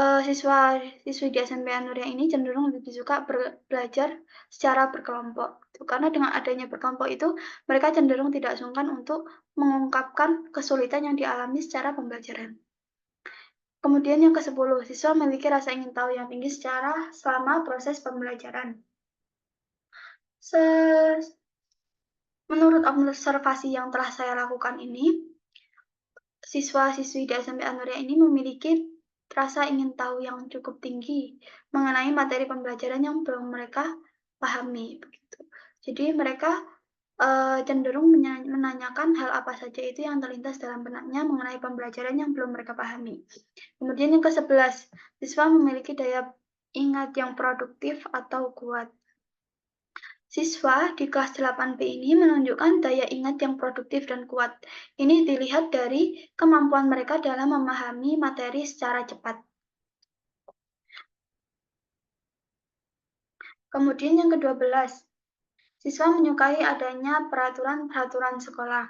Siswa-siswi di SMP Anuria ini cenderung lebih suka belajar secara berkelompok. Karena dengan adanya berkelompok itu, mereka cenderung tidak sungkan untuk mengungkapkan kesulitan yang dialami secara pembelajaran. Kemudian yang ke-10, siswa memiliki rasa ingin tahu yang tinggi selama proses pembelajaran. Menurut observasi yang telah saya lakukan ini, siswa-siswi di SMP Anuria ini memiliki rasa ingin tahu yang cukup tinggi mengenai materi pembelajaran yang belum mereka pahami. Begitu. Jadi mereka cenderung menanyakan hal apa saja itu yang terlintas dalam benaknya mengenai pembelajaran yang belum mereka pahami. Kemudian yang ke-11, siswa memiliki daya ingat yang produktif atau kuat. Siswa di kelas 8B ini menunjukkan daya ingat yang produktif dan kuat. Ini dilihat dari kemampuan mereka dalam memahami materi secara cepat. Kemudian yang ke-12, siswa menyukai adanya peraturan-peraturan sekolah.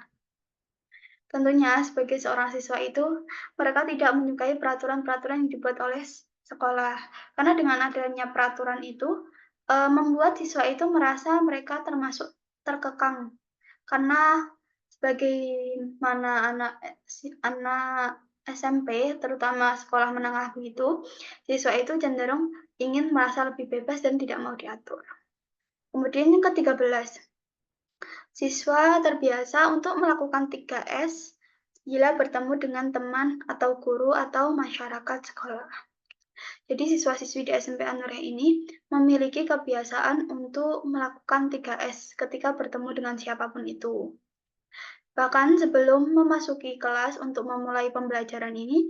Tentunya sebagai seorang siswa itu, mereka tidak menyukai peraturan-peraturan yang dibuat oleh sekolah. Karena dengan adanya peraturan itu, membuat siswa itu merasa mereka termasuk terkekang. Karena sebagaimana anak SMP, terutama sekolah menengah begitu, siswa itu cenderung ingin merasa lebih bebas dan tidak mau diatur. Kemudian yang ke-13, siswa terbiasa untuk melakukan 3S bila bertemu dengan teman atau guru atau masyarakat sekolah. Jadi siswa-siswi di SMP Anuria ini memiliki kebiasaan untuk melakukan 3S ketika bertemu dengan siapapun itu. Bahkan sebelum memasuki kelas untuk memulai pembelajaran ini,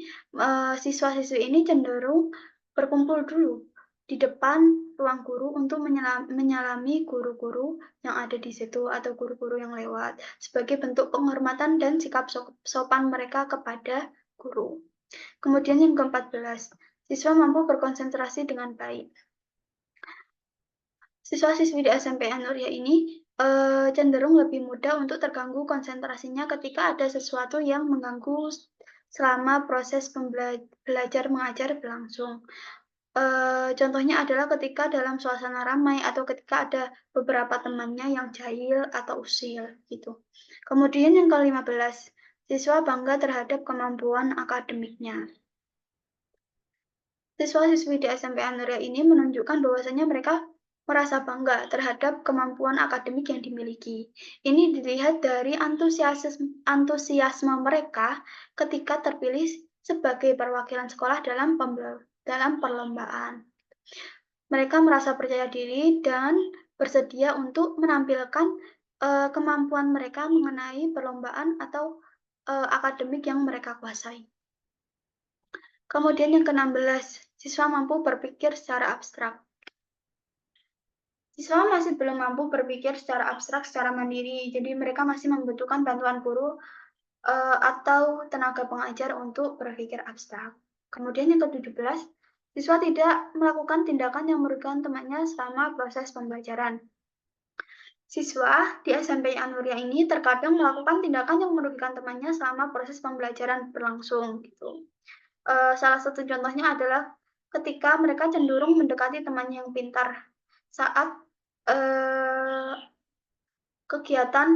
siswa-siswi ini cenderung berkumpul dulu di depan ruang guru untuk menyalami guru-guru yang ada di situ atau guru-guru yang lewat sebagai bentuk penghormatan dan sikap sopan mereka kepada guru. Kemudian yang ke-14, siswa mampu berkonsentrasi dengan baik. Siswa-siswi di SMP Anuria ini cenderung lebih mudah untuk terganggu konsentrasinya ketika ada sesuatu yang mengganggu selama proses belajar mengajar berlangsung. Contohnya adalah ketika dalam suasana ramai atau ketika ada beberapa temannya yang jahil atau usil gitu. Kemudian yang ke-15, siswa bangga terhadap kemampuan akademiknya. Siswa-siswi di SMP Anuria ini menunjukkan bahwasanya mereka merasa bangga terhadap kemampuan akademik yang dimiliki. Ini dilihat dari antusiasme mereka ketika terpilih sebagai perwakilan sekolah dalam perlombaan. Mereka merasa percaya diri dan bersedia untuk menampilkan kemampuan mereka mengenai perlombaan atau akademik yang mereka kuasai. Kemudian yang ke-16, siswa mampu berpikir secara abstrak. Siswa masih belum mampu berpikir secara abstrak secara mandiri, jadi mereka masih membutuhkan bantuan guru atau tenaga pengajar untuk berpikir abstrak. Kemudian yang ke-17, siswa tidak melakukan tindakan yang merugikan temannya selama proses pembelajaran. Siswa di SMP Anuria ini terkadang melakukan tindakan yang merugikan temannya selama proses pembelajaran berlangsung gitu. Salah satu contohnya adalah ketika mereka cenderung mendekati temannya yang pintar saat kegiatan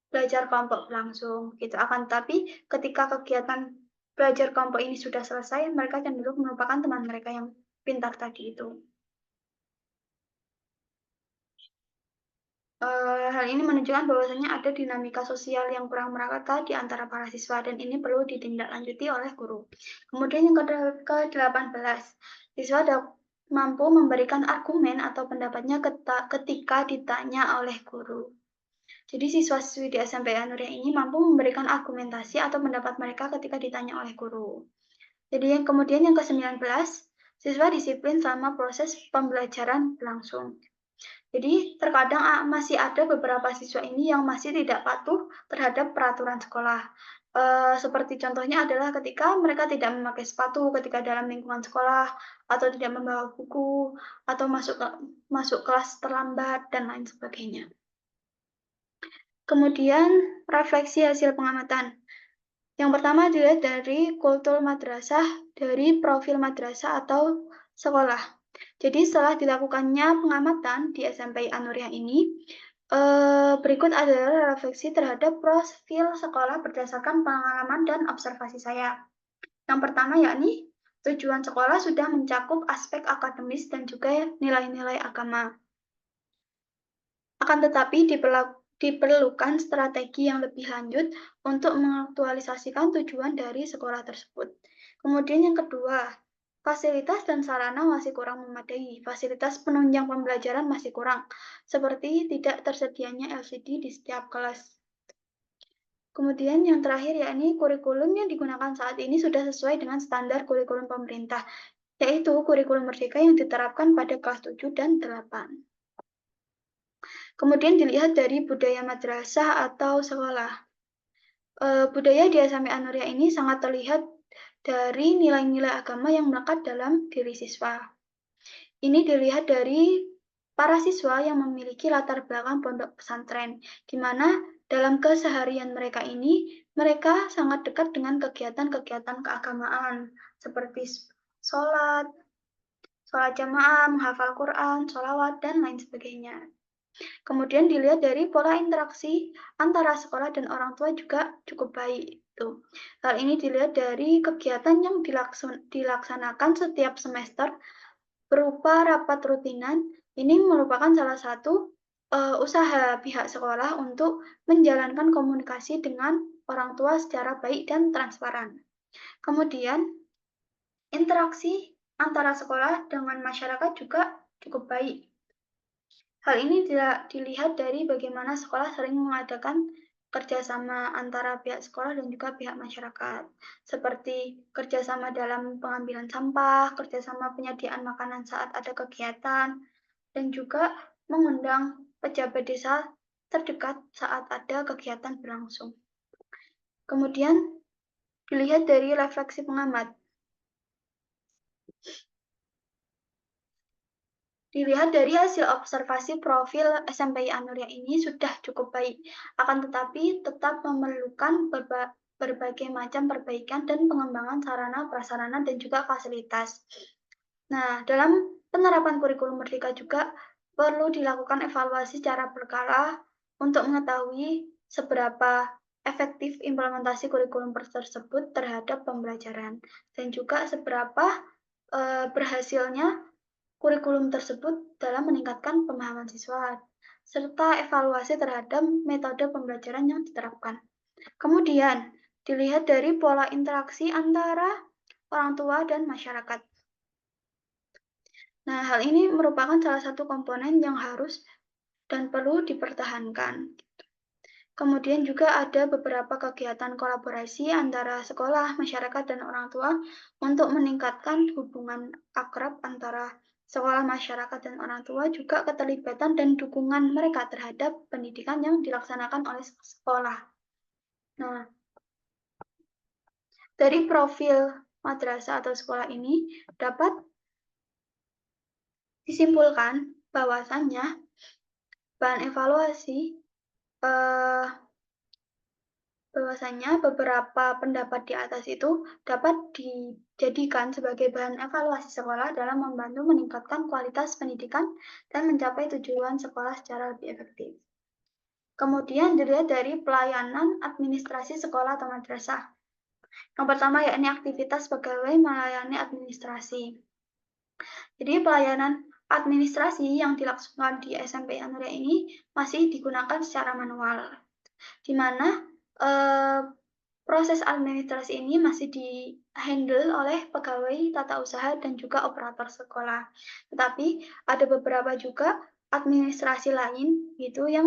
belajar kelompok berlangsung gitu. Akan tetapi ketika kegiatan belajar kelompok ini sudah selesai, mereka cenderung melupakan teman mereka yang pintar tadi itu. Hal ini menunjukkan bahwasanya ada dinamika sosial yang kurang merata di antara para siswa dan ini perlu ditindaklanjuti oleh guru. Kemudian yang ke-18, siswa mampu memberikan argumen atau pendapatnya ketika ditanya oleh guru. Jadi siswa-siswi di SMP Anuria ini mampu memberikan argumentasi atau pendapat mereka ketika ditanya oleh guru. Jadi kemudian yang ke-19, siswa disiplin selama proses pembelajaran berlangsung. Jadi terkadang masih ada beberapa siswa ini yang masih tidak patuh terhadap peraturan sekolah. Seperti contohnya adalah ketika mereka tidak memakai sepatu ketika dalam lingkungan sekolah, atau tidak membawa buku, atau masuk kelas terlambat, dan lain sebagainya. Kemudian refleksi hasil pengamatan. Yang pertama dilihat dari kultur madrasah, dari profil madrasah atau sekolah. Jadi setelah dilakukannya pengamatan di SMP Anuria ini, berikut adalah refleksi terhadap profil sekolah berdasarkan pengalaman dan observasi saya. Yang pertama yakni tujuan sekolah sudah mencakup aspek akademis dan juga nilai-nilai agama. Akan tetapi diperlukan strategi yang lebih lanjut untuk mengaktualisasikan tujuan dari sekolah tersebut. Kemudian yang kedua, fasilitas dan sarana masih kurang memadai. Fasilitas penunjang pembelajaran masih kurang, seperti tidak tersedianya LCD di setiap kelas. Kemudian yang terakhir yakni kurikulum yang digunakan saat ini sudah sesuai dengan standar kurikulum pemerintah, yaitu kurikulum merdeka yang diterapkan pada kelas 7 dan 8. Kemudian dilihat dari budaya madrasah atau sekolah. Budaya di SMP Anuria ini sangat terlihat dari nilai-nilai agama yang melekat dalam diri siswa. Ini dilihat dari para siswa yang memiliki latar belakang pondok pesantren, di mana dalam keseharian mereka ini, mereka sangat dekat dengan kegiatan-kegiatan keagamaan, seperti sholat jamaah, menghafal Quran, sholawat, dan lain sebagainya. Kemudian dilihat dari pola interaksi antara sekolah dan orang tua juga cukup baik. Tuh. Hal ini dilihat dari kegiatan yang dilaksanakan setiap semester berupa rapat rutinan. Ini merupakan salah satu usaha pihak sekolah untuk menjalankan komunikasi dengan orang tua secara baik dan transparan. Kemudian, interaksi antara sekolah dengan masyarakat juga cukup baik. Hal ini dilihat dari bagaimana sekolah sering mengadakan kerjasama antara pihak sekolah dan juga pihak masyarakat, seperti kerjasama dalam pengambilan sampah, kerjasama penyediaan makanan saat ada kegiatan, dan juga mengundang pejabat desa terdekat saat ada kegiatan berlangsung. Kemudian dilihat dari refleksi pengamat. Dilihat dari hasil observasi profil SMPI Anuria ini sudah cukup baik, akan tetapi tetap memerlukan berbagai macam perbaikan dan pengembangan sarana, prasarana, dan juga fasilitas. Nah, dalam penerapan kurikulum Merdeka juga perlu dilakukan evaluasi secara berkala untuk mengetahui seberapa efektif implementasi kurikulum tersebut terhadap pembelajaran dan juga seberapa berhasilnya kurikulum tersebut dalam meningkatkan pemahaman siswa, serta evaluasi terhadap metode pembelajaran yang diterapkan. Kemudian, dilihat dari pola interaksi antara orang tua dan masyarakat. Nah, hal ini merupakan salah satu komponen yang harus dan perlu dipertahankan. Kemudian juga ada beberapa kegiatan kolaborasi antara sekolah, masyarakat, dan orang tua untuk meningkatkan hubungan akrab antara sekolah, masyarakat, dan orang tua, juga keterlibatan dan dukungan mereka terhadap pendidikan yang dilaksanakan oleh sekolah. Nah, dari profil madrasah atau sekolah ini dapat disimpulkan bahwasannya bahan evaluasi bahwasanya beberapa pendapat di atas itu dapat dijadikan sebagai bahan evaluasi sekolah dalam membantu meningkatkan kualitas pendidikan dan mencapai tujuan sekolah secara lebih efektif. Kemudian dilihat dari pelayanan administrasi sekolah atau madrasah. Yang pertama yakni aktivitas pegawai melayani administrasi. Jadi pelayanan administrasi yang dilaksanakan di SMP Anuria ini masih digunakan secara manual, di mana proses administrasi ini masih di-handle oleh pegawai tata usaha dan juga operator sekolah. Tetapi ada beberapa juga administrasi lain gitu yang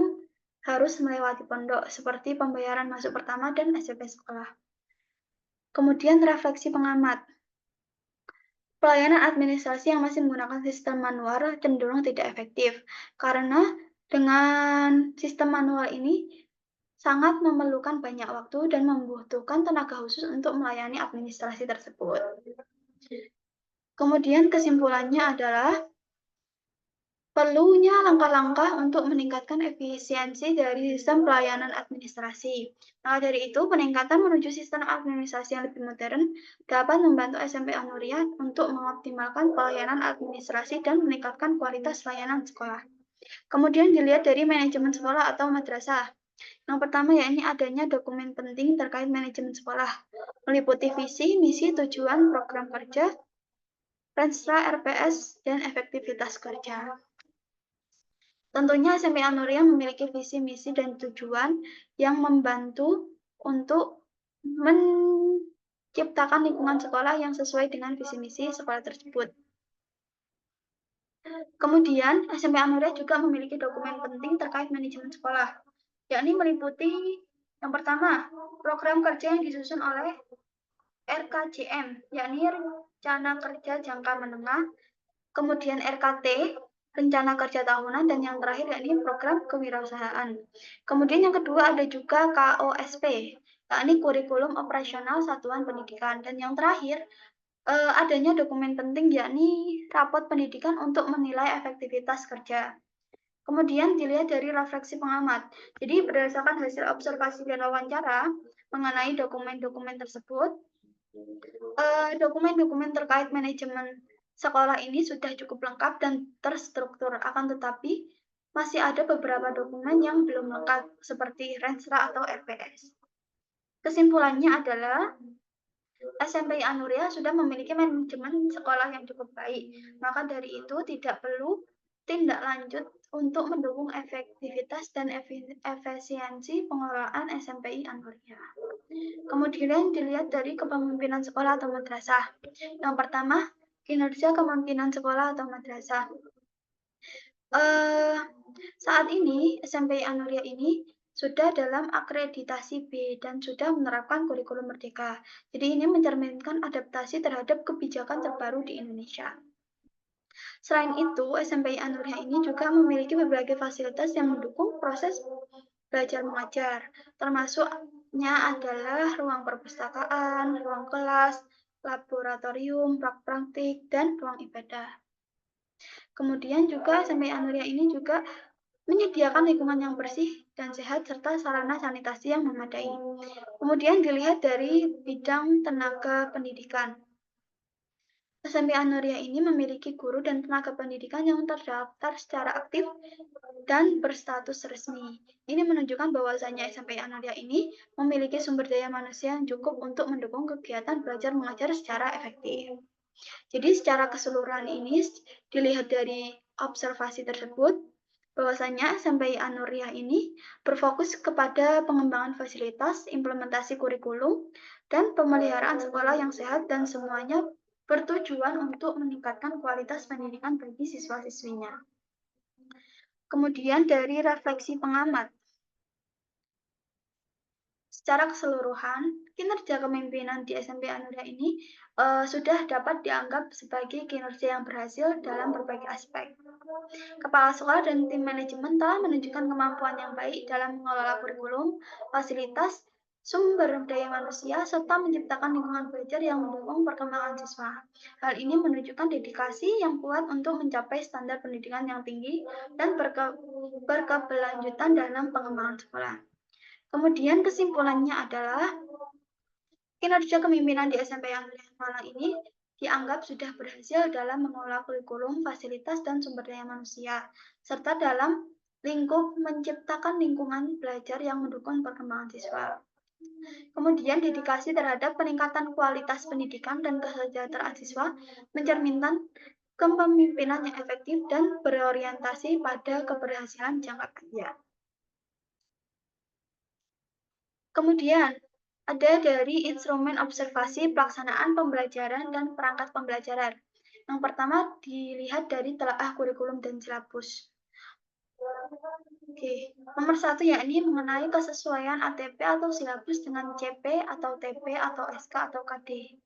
harus melewati pondok, seperti pembayaran masuk pertama dan SPP sekolah. Kemudian refleksi pengamat. Pelayanan administrasi yang masih menggunakan sistem manual cenderung tidak efektif, karena dengan sistem manual ini sangat memerlukan banyak waktu dan membutuhkan tenaga khusus untuk melayani administrasi tersebut. Kemudian kesimpulannya adalah perlunya langkah-langkah untuk meningkatkan efisiensi dari sistem pelayanan administrasi. Maka dari itu, peningkatan menuju sistem administrasi yang lebih modern dapat membantu SMP Anuria untuk mengoptimalkan pelayanan administrasi dan meningkatkan kualitas layanan sekolah. Kemudian dilihat dari manajemen sekolah atau madrasah. Yang pertama yakni adanya dokumen penting terkait manajemen sekolah, meliputi visi, misi, tujuan, program kerja, Renstra, RPS, dan efektivitas kerja. Tentunya SMP Anuria memiliki visi, misi, dan tujuan yang membantu untuk menciptakan lingkungan sekolah yang sesuai dengan visi misi sekolah tersebut. Kemudian, SMP Anuria juga memiliki dokumen penting terkait manajemen sekolah, yakni meliputi yang pertama, program kerja yang disusun oleh RKJM, yakni Rencana Kerja Jangka Menengah, kemudian RKT, Rencana Kerja Tahunan, dan yang terakhir yakni Program Kewirausahaan. Kemudian yang kedua ada juga KOSP, yakni Kurikulum Operasional Satuan Pendidikan, dan yang terakhir adanya dokumen penting yakni rapot pendidikan untuk menilai efektivitas kerja. Kemudian dilihat dari refleksi pengamat. Jadi berdasarkan hasil observasi dan wawancara mengenai dokumen-dokumen tersebut, dokumen-dokumen terkait manajemen sekolah ini sudah cukup lengkap dan terstruktur. Akan tetapi masih ada beberapa dokumen yang belum lengkap seperti Renstra atau RPS. Kesimpulannya adalah SMP Anuria sudah memiliki manajemen sekolah yang cukup baik. Maka dari itu tidak perlu tindak lanjut untuk mendukung efektivitas dan efisiensi pengelolaan SMPI Anuria. Kemudian dilihat dari kepemimpinan sekolah atau madrasah. Yang pertama, kinerja kepemimpinan sekolah atau madrasah. Saat ini SMPI Anuria ini sudah dalam akreditasi B dan sudah menerapkan kurikulum merdeka. Jadi ini mencerminkan adaptasi terhadap kebijakan terbaru di Indonesia. Selain itu, SMPI Anuria ini juga memiliki berbagai fasilitas yang mendukung proses belajar mengajar, termasuknya adalah ruang perpustakaan, ruang kelas, laboratorium, praktik, dan ruang ibadah. Kemudian juga SMPI Anuria ini juga menyediakan lingkungan yang bersih dan sehat serta sarana sanitasi yang memadai. Kemudian dilihat dari bidang tenaga pendidikan. SMPI Anuria ini memiliki guru dan tenaga pendidikan yang terdaftar secara aktif dan berstatus resmi. Ini menunjukkan bahwasannya SMPI Anuria ini memiliki sumber daya manusia yang cukup untuk mendukung kegiatan belajar mengajar secara efektif. Jadi secara keseluruhan ini dilihat dari observasi tersebut, bahwasanya SMPI Anuria ini berfokus kepada pengembangan fasilitas, implementasi kurikulum, dan pemeliharaan sekolah yang sehat dan semuanya bertujuan untuk meningkatkan kualitas pendidikan bagi siswa-siswinya. Kemudian dari refleksi pengamat, secara keseluruhan, kinerja kepemimpinan di SMP Anuria ini sudah dapat dianggap sebagai kinerja yang berhasil dalam berbagai aspek. Kepala sekolah dan tim manajemen telah menunjukkan kemampuan yang baik dalam mengelola kurikulum, fasilitas, sumber daya manusia, serta menciptakan lingkungan belajar yang mendukung perkembangan siswa. Hal ini menunjukkan dedikasi yang kuat untuk mencapai standar pendidikan yang tinggi dan berkeberlanjutan dalam pengembangan sekolah. Kemudian kesimpulannya adalah kinerja kepemimpinan di SMP Anuria Malang ini dianggap sudah berhasil dalam mengelola kurikulum, fasilitas, dan sumber daya manusia, serta dalam lingkup menciptakan lingkungan belajar yang mendukung perkembangan siswa. Kemudian dedikasi terhadap peningkatan kualitas pendidikan dan kesejahteraan siswa mencerminkan kepemimpinan yang efektif dan berorientasi pada keberhasilan jangka panjang. Kemudian, ada dari instrumen observasi pelaksanaan pembelajaran dan perangkat pembelajaran. Yang pertama dilihat dari telaah kurikulum dan silabus. Oke, nomor 1 yakni mengenai kesesuaian ATP atau silabus dengan CP atau TP atau SK atau KD.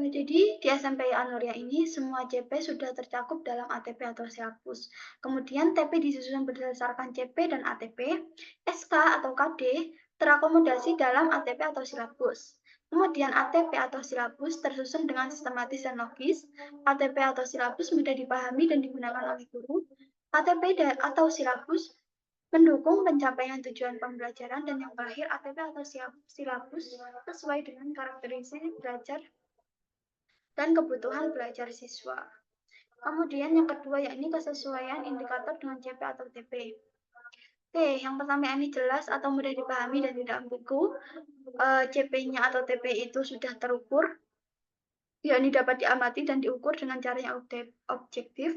Jadi di SMP Anuria ini semua CP sudah tercakup dalam ATP atau silabus. Kemudian TP disusun berdasarkan CP dan ATP, SK atau KD terakomodasi dalam ATP atau silabus. Kemudian ATP atau silabus tersusun dengan sistematis dan logis. ATP atau silabus mudah dipahami dan digunakan oleh guru. ATP atau silabus mendukung pencapaian tujuan pembelajaran, dan yang terakhir ATP atau silabus sesuai dengan karakteristik belajar dan kebutuhan belajar siswa. Kemudian yang kedua yakni kesesuaian indikator dengan CP atau TP. Oke, yang pertama ini jelas atau mudah dipahami dan tidak ambigu. CP-nya atau TP itu sudah terukur, yakni dapat diamati dan diukur dengan cara yang objektif.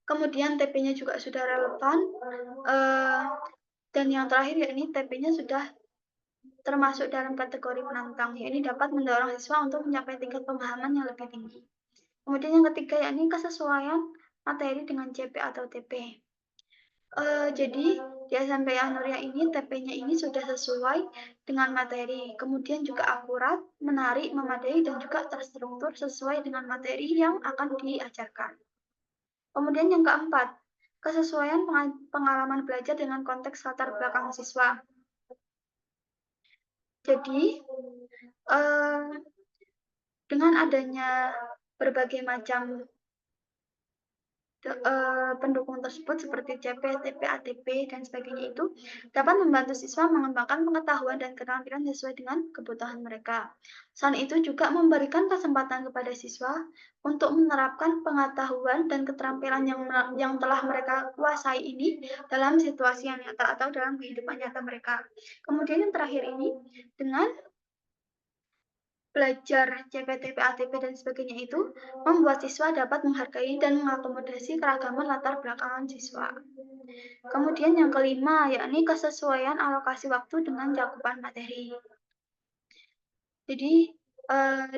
Kemudian TP-nya juga sudah relevan. Dan yang terakhir yakni TP-nya sudah termasuk dalam kategori penantang, yakni dapat mendorong siswa untuk mencapai tingkat pemahaman yang lebih tinggi. Kemudian yang ketiga yakni kesesuaian materi dengan CP atau TP. Jadi di SMP Anuria ini TP-nya ini sudah sesuai dengan materi, kemudian juga akurat, menarik, memadai, dan juga terstruktur sesuai dengan materi yang akan diajarkan. Kemudian yang keempat, kesesuaian pengalaman belajar dengan konteks latar belakang siswa. Jadi, dengan adanya berbagai macam pendukung tersebut seperti CP, TP, ATP, dan sebagainya itu dapat membantu siswa mengembangkan pengetahuan dan keterampilan sesuai dengan kebutuhan mereka. Selain itu juga memberikan kesempatan kepada siswa untuk menerapkan pengetahuan dan keterampilan yang telah mereka kuasai ini dalam situasi yang nyata atau dalam kehidupan nyata mereka. Kemudian yang terakhir ini, dengan belajar CPTP, ATP, dan sebagainya itu membuat siswa dapat menghargai dan mengakomodasi keragaman latar belakangan siswa. Kemudian yang kelima, yakni kesesuaian alokasi waktu dengan cakupan materi. Jadi,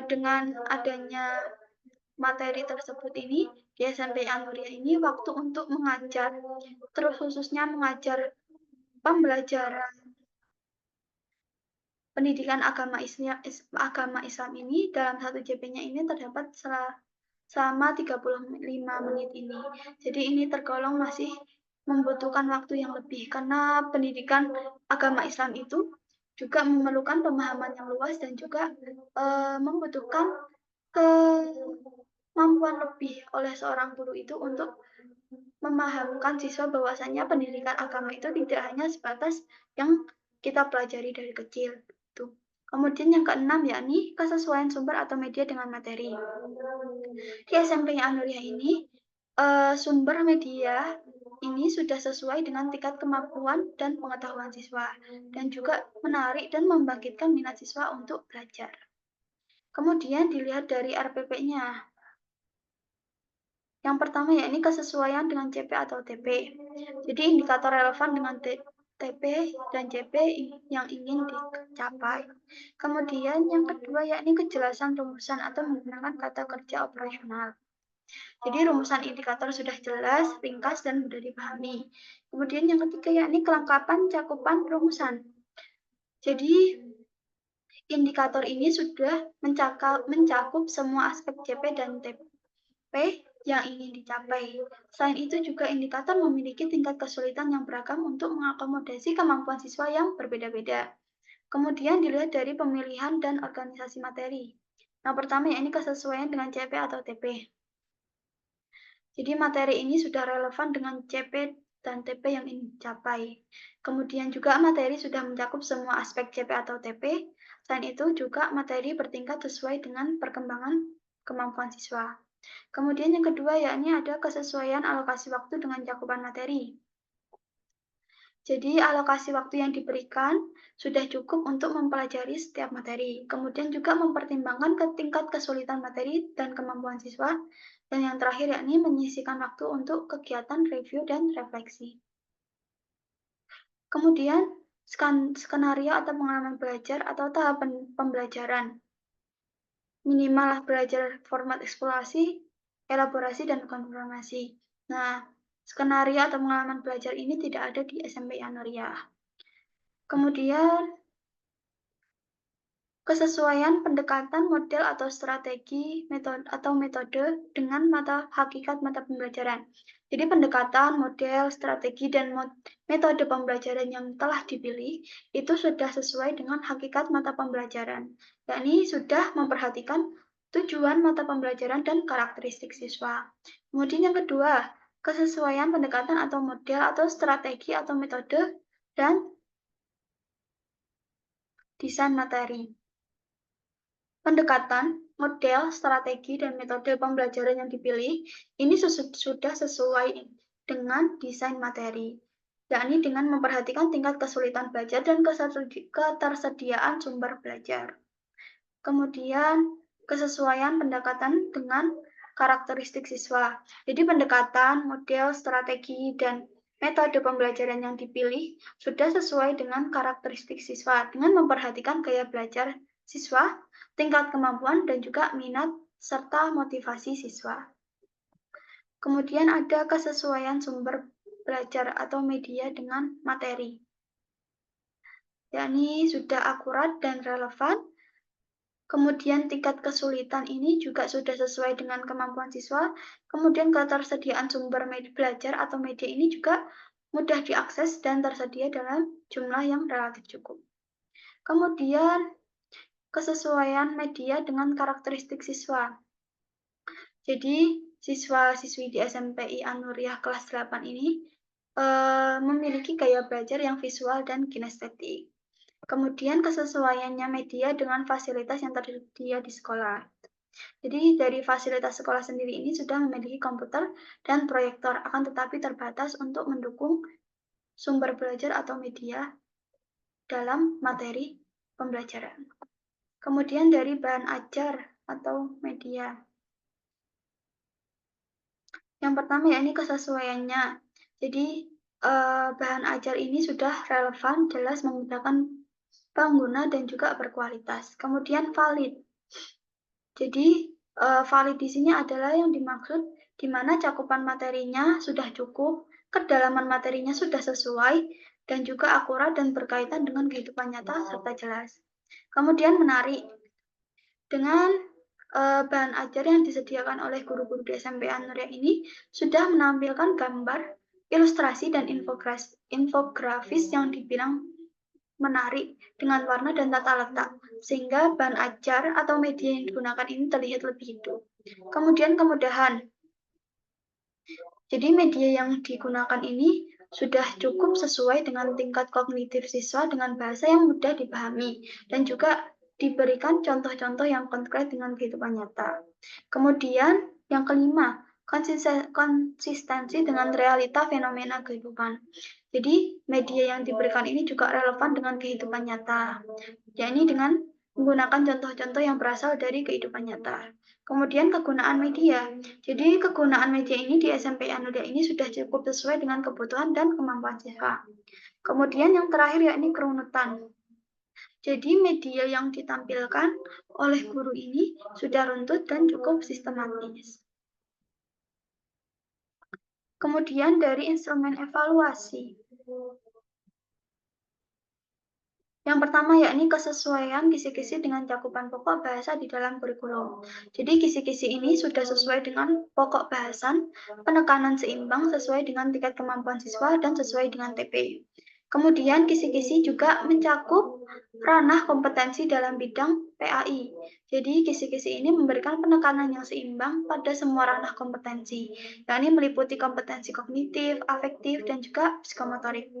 dengan adanya materi tersebut ini, di SMP Anuria ini waktu untuk mengajar, terus khususnya mengajar pembelajaran pendidikan agama Islam ini dalam satu JP-nya ini terdapat selama 35 menit ini. Jadi ini tergolong masih membutuhkan waktu yang lebih karena pendidikan agama Islam itu juga memerlukan pemahaman yang luas dan juga membutuhkan kemampuan lebih oleh seorang guru itu untuk memahamkan siswa bahwasanya pendidikan agama itu tidak hanya sebatas yang kita pelajari dari kecil. Tuh. Kemudian yang keenam yakni kesesuaian sumber atau media dengan materi. Di SMP Anuria ini sumber media ini sudah sesuai dengan tingkat kemampuan dan pengetahuan siswa dan juga menarik dan membangkitkan minat siswa untuk belajar. Kemudian dilihat dari RPP-nya. Yang pertama yakni kesesuaian dengan CP atau TP. Jadi indikator relevan dengan TP dan CP yang ingin dicapai. Kemudian yang kedua yakni kejelasan rumusan atau menggunakan kata kerja operasional. Jadi rumusan indikator sudah jelas, ringkas, dan mudah dipahami. Kemudian yang ketiga yakni kelengkapan cakupan rumusan. Jadi indikator ini sudah mencakup semua aspek CP dan TP yang ingin dicapai. Selain itu juga indikator memiliki tingkat kesulitan yang beragam untuk mengakomodasi kemampuan siswa yang berbeda-beda. Kemudian dilihat dari pemilihan dan organisasi materi. Yang pertama yakni kesesuaian dengan CP atau TP. Jadi materi ini sudah relevan dengan CP dan TP yang ingin dicapai. Kemudian juga materi sudah mencakup semua aspek CP atau TP. Selain itu juga materi bertingkat sesuai dengan perkembangan kemampuan siswa. Kemudian yang kedua yakni ada kesesuaian alokasi waktu dengan cakupan materi. Jadi alokasi waktu yang diberikan sudah cukup untuk mempelajari setiap materi. Kemudian juga mempertimbangkan tingkat kesulitan materi dan kemampuan siswa. Dan yang terakhir yakni menyisihkan waktu untuk kegiatan review dan refleksi. Kemudian skenario atau pengalaman belajar atau tahapan pembelajaran. Minimal belajar format eksplorasi, elaborasi, dan konfirmasi. Nah, skenario atau pengalaman belajar ini tidak ada di SMP Anuria. Kemudian, kesesuaian pendekatan model atau strategi metode dengan hakikat mata pembelajaran. Jadi pendekatan, model, strategi, dan metode pembelajaran yang telah dipilih itu sudah sesuai dengan hakikat mata pembelajaran, yakni sudah memperhatikan tujuan mata pembelajaran dan karakteristik siswa. Kemudian yang kedua, kesesuaian pendekatan atau model atau strategi atau metode dan desain materi. Pendekatan, model, strategi, dan metode pembelajaran yang dipilih ini sudah sesuai dengan desain materi, yakni dengan memperhatikan tingkat kesulitan belajar dan ketersediaan sumber belajar. Kemudian, kesesuaian pendekatan dengan karakteristik siswa. Jadi pendekatan, model, strategi, dan metode pembelajaran yang dipilih sudah sesuai dengan karakteristik siswa dengan memperhatikan gaya belajar siswa, tingkat kemampuan, dan juga minat serta motivasi siswa. Kemudian ada kesesuaian sumber belajar atau media dengan materi, yakni sudah akurat dan relevan. Kemudian tingkat kesulitan ini juga sudah sesuai dengan kemampuan siswa. Kemudian ketersediaan sumber belajar atau media ini juga mudah diakses dan tersedia dalam jumlah yang relatif cukup. Kemudian kesesuaian media dengan karakteristik siswa. Jadi siswa-siswi di SMPI Anuriah kelas 8 ini memiliki gaya belajar yang visual dan kinestetik. Kemudian kesesuaiannya media dengan fasilitas yang tersedia di sekolah. Jadi dari fasilitas sekolah sendiri ini sudah memiliki komputer dan proyektor, akan tetapi terbatas untuk mendukung sumber belajar atau media dalam materi pembelajaran. Kemudian dari bahan ajar atau media. Yang pertama ya ini kesesuaiannya. Jadi bahan ajar ini sudah relevan, jelas, memudahkan pengguna dan juga berkualitas. Kemudian valid. Jadi valid di sini adalah yang dimaksud di mana cakupan materinya sudah cukup, kedalaman materinya sudah sesuai, dan juga akurat dan berkaitan dengan kehidupan nyata serta jelas. Kemudian menarik. Dengan bahan ajar yang disediakan oleh guru-guru di SMP An-Nuriyah ini sudah menampilkan gambar, ilustrasi, dan infografis yang dibilang menarik dengan warna dan tata letak, sehingga bahan ajar atau media yang digunakan ini terlihat lebih hidup. Kemudian kemudahan. Jadi media yang digunakan ini sudah cukup sesuai dengan tingkat kognitif siswa dengan bahasa yang mudah dipahami dan juga diberikan contoh-contoh yang konkret dengan kehidupan nyata. Kemudian yang kelima, konsistensi dengan realita fenomena kehidupan. Jadi media yang diberikan ini juga relevan dengan kehidupan nyata, yakni dengan menggunakan contoh-contoh yang berasal dari kehidupan nyata. Kemudian kegunaan media. Jadi kegunaan media ini di SMP An-Nuriyah ini sudah cukup sesuai dengan kebutuhan dan kemampuan siswa. Kemudian yang terakhir yakni kerunutan. Jadi media yang ditampilkan oleh guru ini sudah runtut dan cukup sistematis. Kemudian dari instrumen evaluasi. Yang pertama yakni kesesuaian kisi-kisi dengan cakupan pokok bahasa di dalam kurikulum. Jadi kisi-kisi ini sudah sesuai dengan pokok bahasan, penekanan seimbang sesuai dengan tingkat kemampuan siswa dan sesuai dengan TP. Kemudian kisi-kisi juga mencakup ranah kompetensi dalam bidang PAI. Jadi kisi-kisi ini memberikan penekanan yang seimbang pada semua ranah kompetensi, yakni meliputi kompetensi kognitif, afektif, dan juga psikomotorik.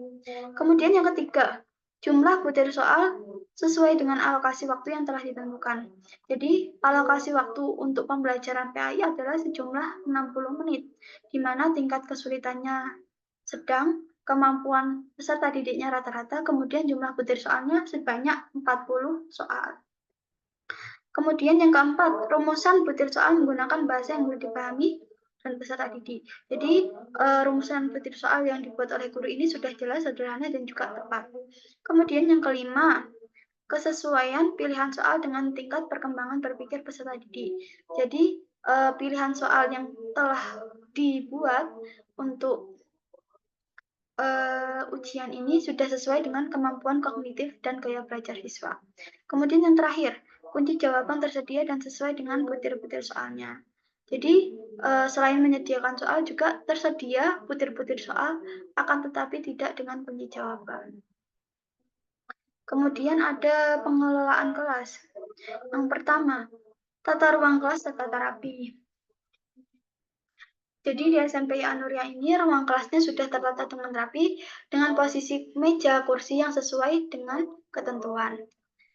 Kemudian yang ketiga, jumlah butir soal sesuai dengan alokasi waktu yang telah ditentukan. Jadi, alokasi waktu untuk pembelajaran PAI adalah sejumlah 60 menit, di mana tingkat kesulitannya sedang, kemampuan peserta didiknya rata-rata, kemudian jumlah butir soalnya sebanyak 40 soal. Kemudian yang keempat, rumusan butir soal menggunakan bahasa yang mudah dipahami dan peserta didik. Jadi rumusan butir soal yang dibuat oleh guru ini sudah jelas, sederhana, dan juga tepat. Kemudian yang kelima, kesesuaian pilihan soal dengan tingkat perkembangan berpikir peserta didik. Jadi pilihan soal yang telah dibuat untuk ujian ini sudah sesuai dengan kemampuan kognitif dan gaya belajar siswa. Kemudian yang terakhir, kunci jawaban tersedia dan sesuai dengan butir-butir soalnya. Jadi selain menyediakan soal juga tersedia butir-butir soal, akan tetapi tidak dengan kunci jawaban. Kemudian ada pengelolaan kelas. Yang pertama, tata ruang kelas tertata rapi. Jadi di SMP An-Nuriyah ini ruang kelasnya sudah tertata dengan rapi dengan posisi meja kursi yang sesuai dengan ketentuan.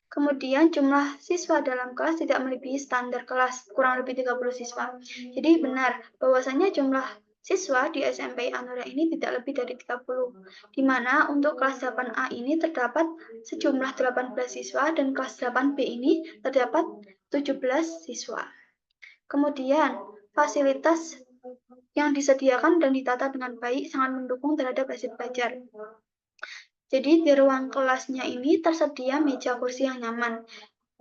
Kemudian jumlah siswa dalam kelas tidak melebihi standar kelas, kurang lebih 30 siswa. Jadi benar bahwasanya jumlah siswa di SMP An-Nuriyah ini tidak lebih dari 30, di mana untuk kelas 8A ini terdapat sejumlah 18 siswa dan kelas 8B ini terdapat 17 siswa. Kemudian fasilitas yang disediakan dan ditata dengan baik sangat mendukung terhadap hasil belajar. Jadi di ruang kelasnya ini tersedia meja kursi yang nyaman.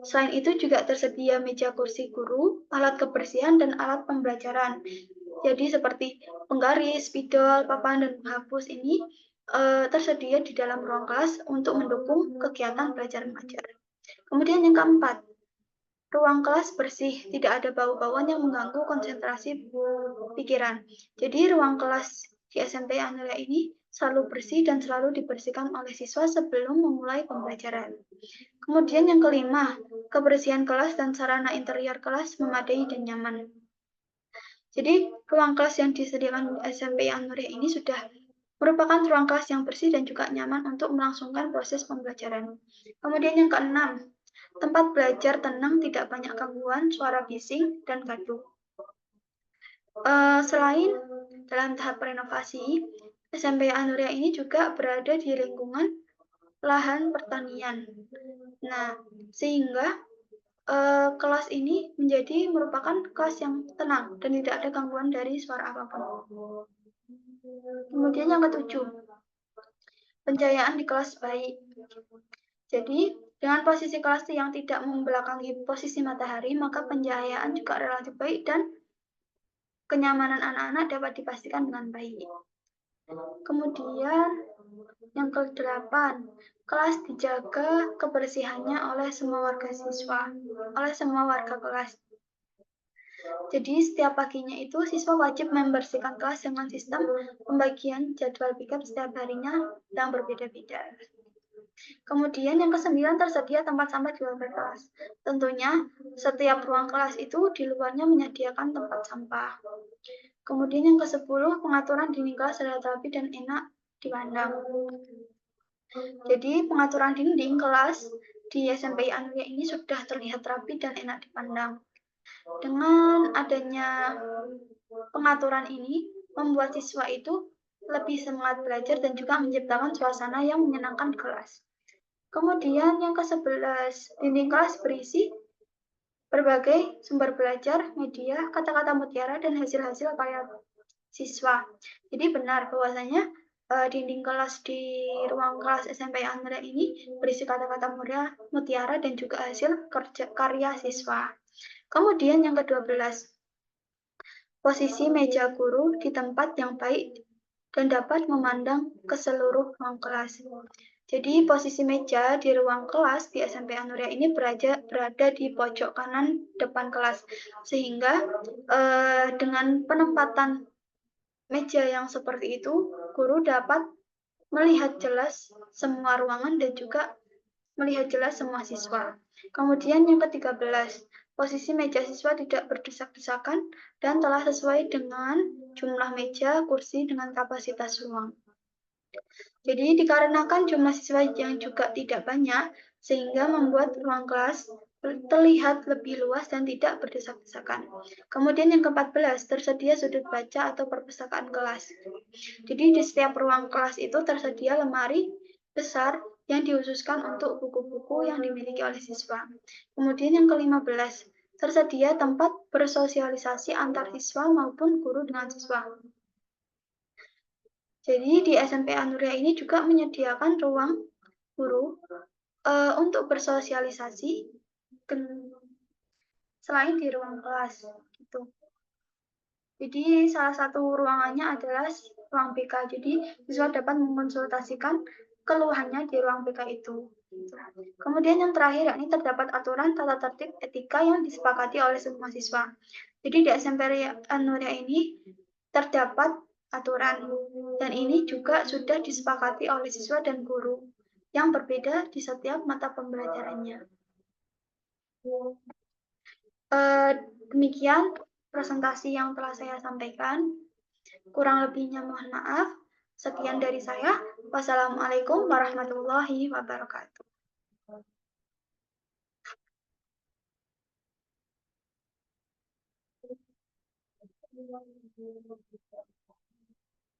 Selain itu juga tersedia meja kursi guru, alat kebersihan, dan alat pembelajaran. Jadi seperti penggaris, spidol, papan, dan penghapus ini tersedia di dalam ruang kelas untuk mendukung kegiatan belajar mengajar. Kemudian yang keempat, ruang kelas bersih, tidak ada bau-bauan yang mengganggu konsentrasi pikiran. Jadi ruang kelas di SMP An-Nuriyah ini selalu bersih dan selalu dibersihkan oleh siswa sebelum memulai pembelajaran. Kemudian yang kelima, kebersihan kelas dan sarana interior kelas memadai dan nyaman. Jadi ruang kelas yang disediakan SMP An-Nuriyah ini sudah merupakan ruang kelas yang bersih dan juga nyaman untuk melangsungkan proses pembelajaran. Kemudian yang keenam, tempat belajar tenang, tidak banyak gangguan, suara bising, dan gaduh. Selain dalam tahap renovasi, SMP An-Nuriyah ini juga berada di lingkungan lahan pertanian. Nah, sehingga kelas ini merupakan kelas yang tenang dan tidak ada gangguan dari suara apapun. Kemudian yang ketujuh, pencahayaan di kelas baik. Jadi, dengan posisi kelas yang tidak membelakangi posisi matahari, maka pencahayaan juga relatif baik dan kenyamanan anak-anak dapat dipastikan dengan baik. Kemudian yang ke-8, kelas dijaga kebersihannya oleh semua warga kelas. Jadi setiap paginya itu siswa wajib membersihkan kelas dengan sistem pembagian jadwal piket setiap harinya yang berbeda-beda. Kemudian yang ke-9, tersedia tempat sampah di luar kelas. Tentunya setiap ruang kelas itu di luarnya menyediakan tempat sampah. Kemudian yang ke-10, pengaturan dinding kelas adalah rapi dan enak dipandang. Jadi pengaturan dinding kelas di SMPI Anulia ini sudah terlihat rapi dan enak dipandang. Dengan adanya pengaturan ini, membuat siswa itu lebih semangat belajar dan juga menciptakan suasana yang menyenangkan di kelas. Kemudian yang ke-11, dinding kelas berisi berbagai sumber belajar, media, kata-kata mutiara, dan hasil-hasil karya siswa. Jadi benar bahwasanya dinding kelas di ruang kelas SMP Andra ini berisi kata-kata mutiara dan juga hasil karya siswa. Kemudian yang ke-12, posisi meja guru di tempat yang baik dan dapat memandang ke seluruh ruang kelas. Jadi posisi meja di ruang kelas di SMP Anuria ini berada di pojok kanan depan kelas, sehingga dengan penempatan meja yang seperti itu, guru dapat melihat jelas semua ruangan dan juga melihat jelas semua siswa. Kemudian yang ke-13, posisi meja siswa tidak berdesak-desakan dan telah sesuai dengan jumlah meja, kursi dengan kapasitas ruang. Jadi dikarenakan jumlah siswa yang juga tidak banyak, sehingga membuat ruang kelas terlihat lebih luas dan tidak berdesak-desakan. Kemudian yang ke-14, tersedia sudut baca atau perpustakaan kelas. Jadi di setiap ruang kelas itu tersedia lemari besar yang dihususkan untuk buku-buku yang dimiliki oleh siswa. Kemudian yang ke-15, tersedia tempat bersosialisasi antar siswa maupun guru dengan siswa. Jadi di SMP Anuria ini juga menyediakan ruang guru untuk bersosialisasi selain di ruang kelas gitu. Jadi salah satu ruangannya adalah ruang BK. Jadi siswa dapat mengonsultasikan keluhannya di ruang BK itu. Kemudian yang terakhir, yakni terdapat aturan tata tertib etika yang disepakati oleh semua siswa. Jadi di SMP Anuria ini terdapat aturan, dan ini juga sudah disepakati oleh siswa dan guru yang berbeda di setiap mata pembelajarannya. Demikian presentasi yang telah saya sampaikan. Kurang lebihnya mohon maaf. Sekian dari saya. Wassalamualaikum warahmatullahi wabarakatuh.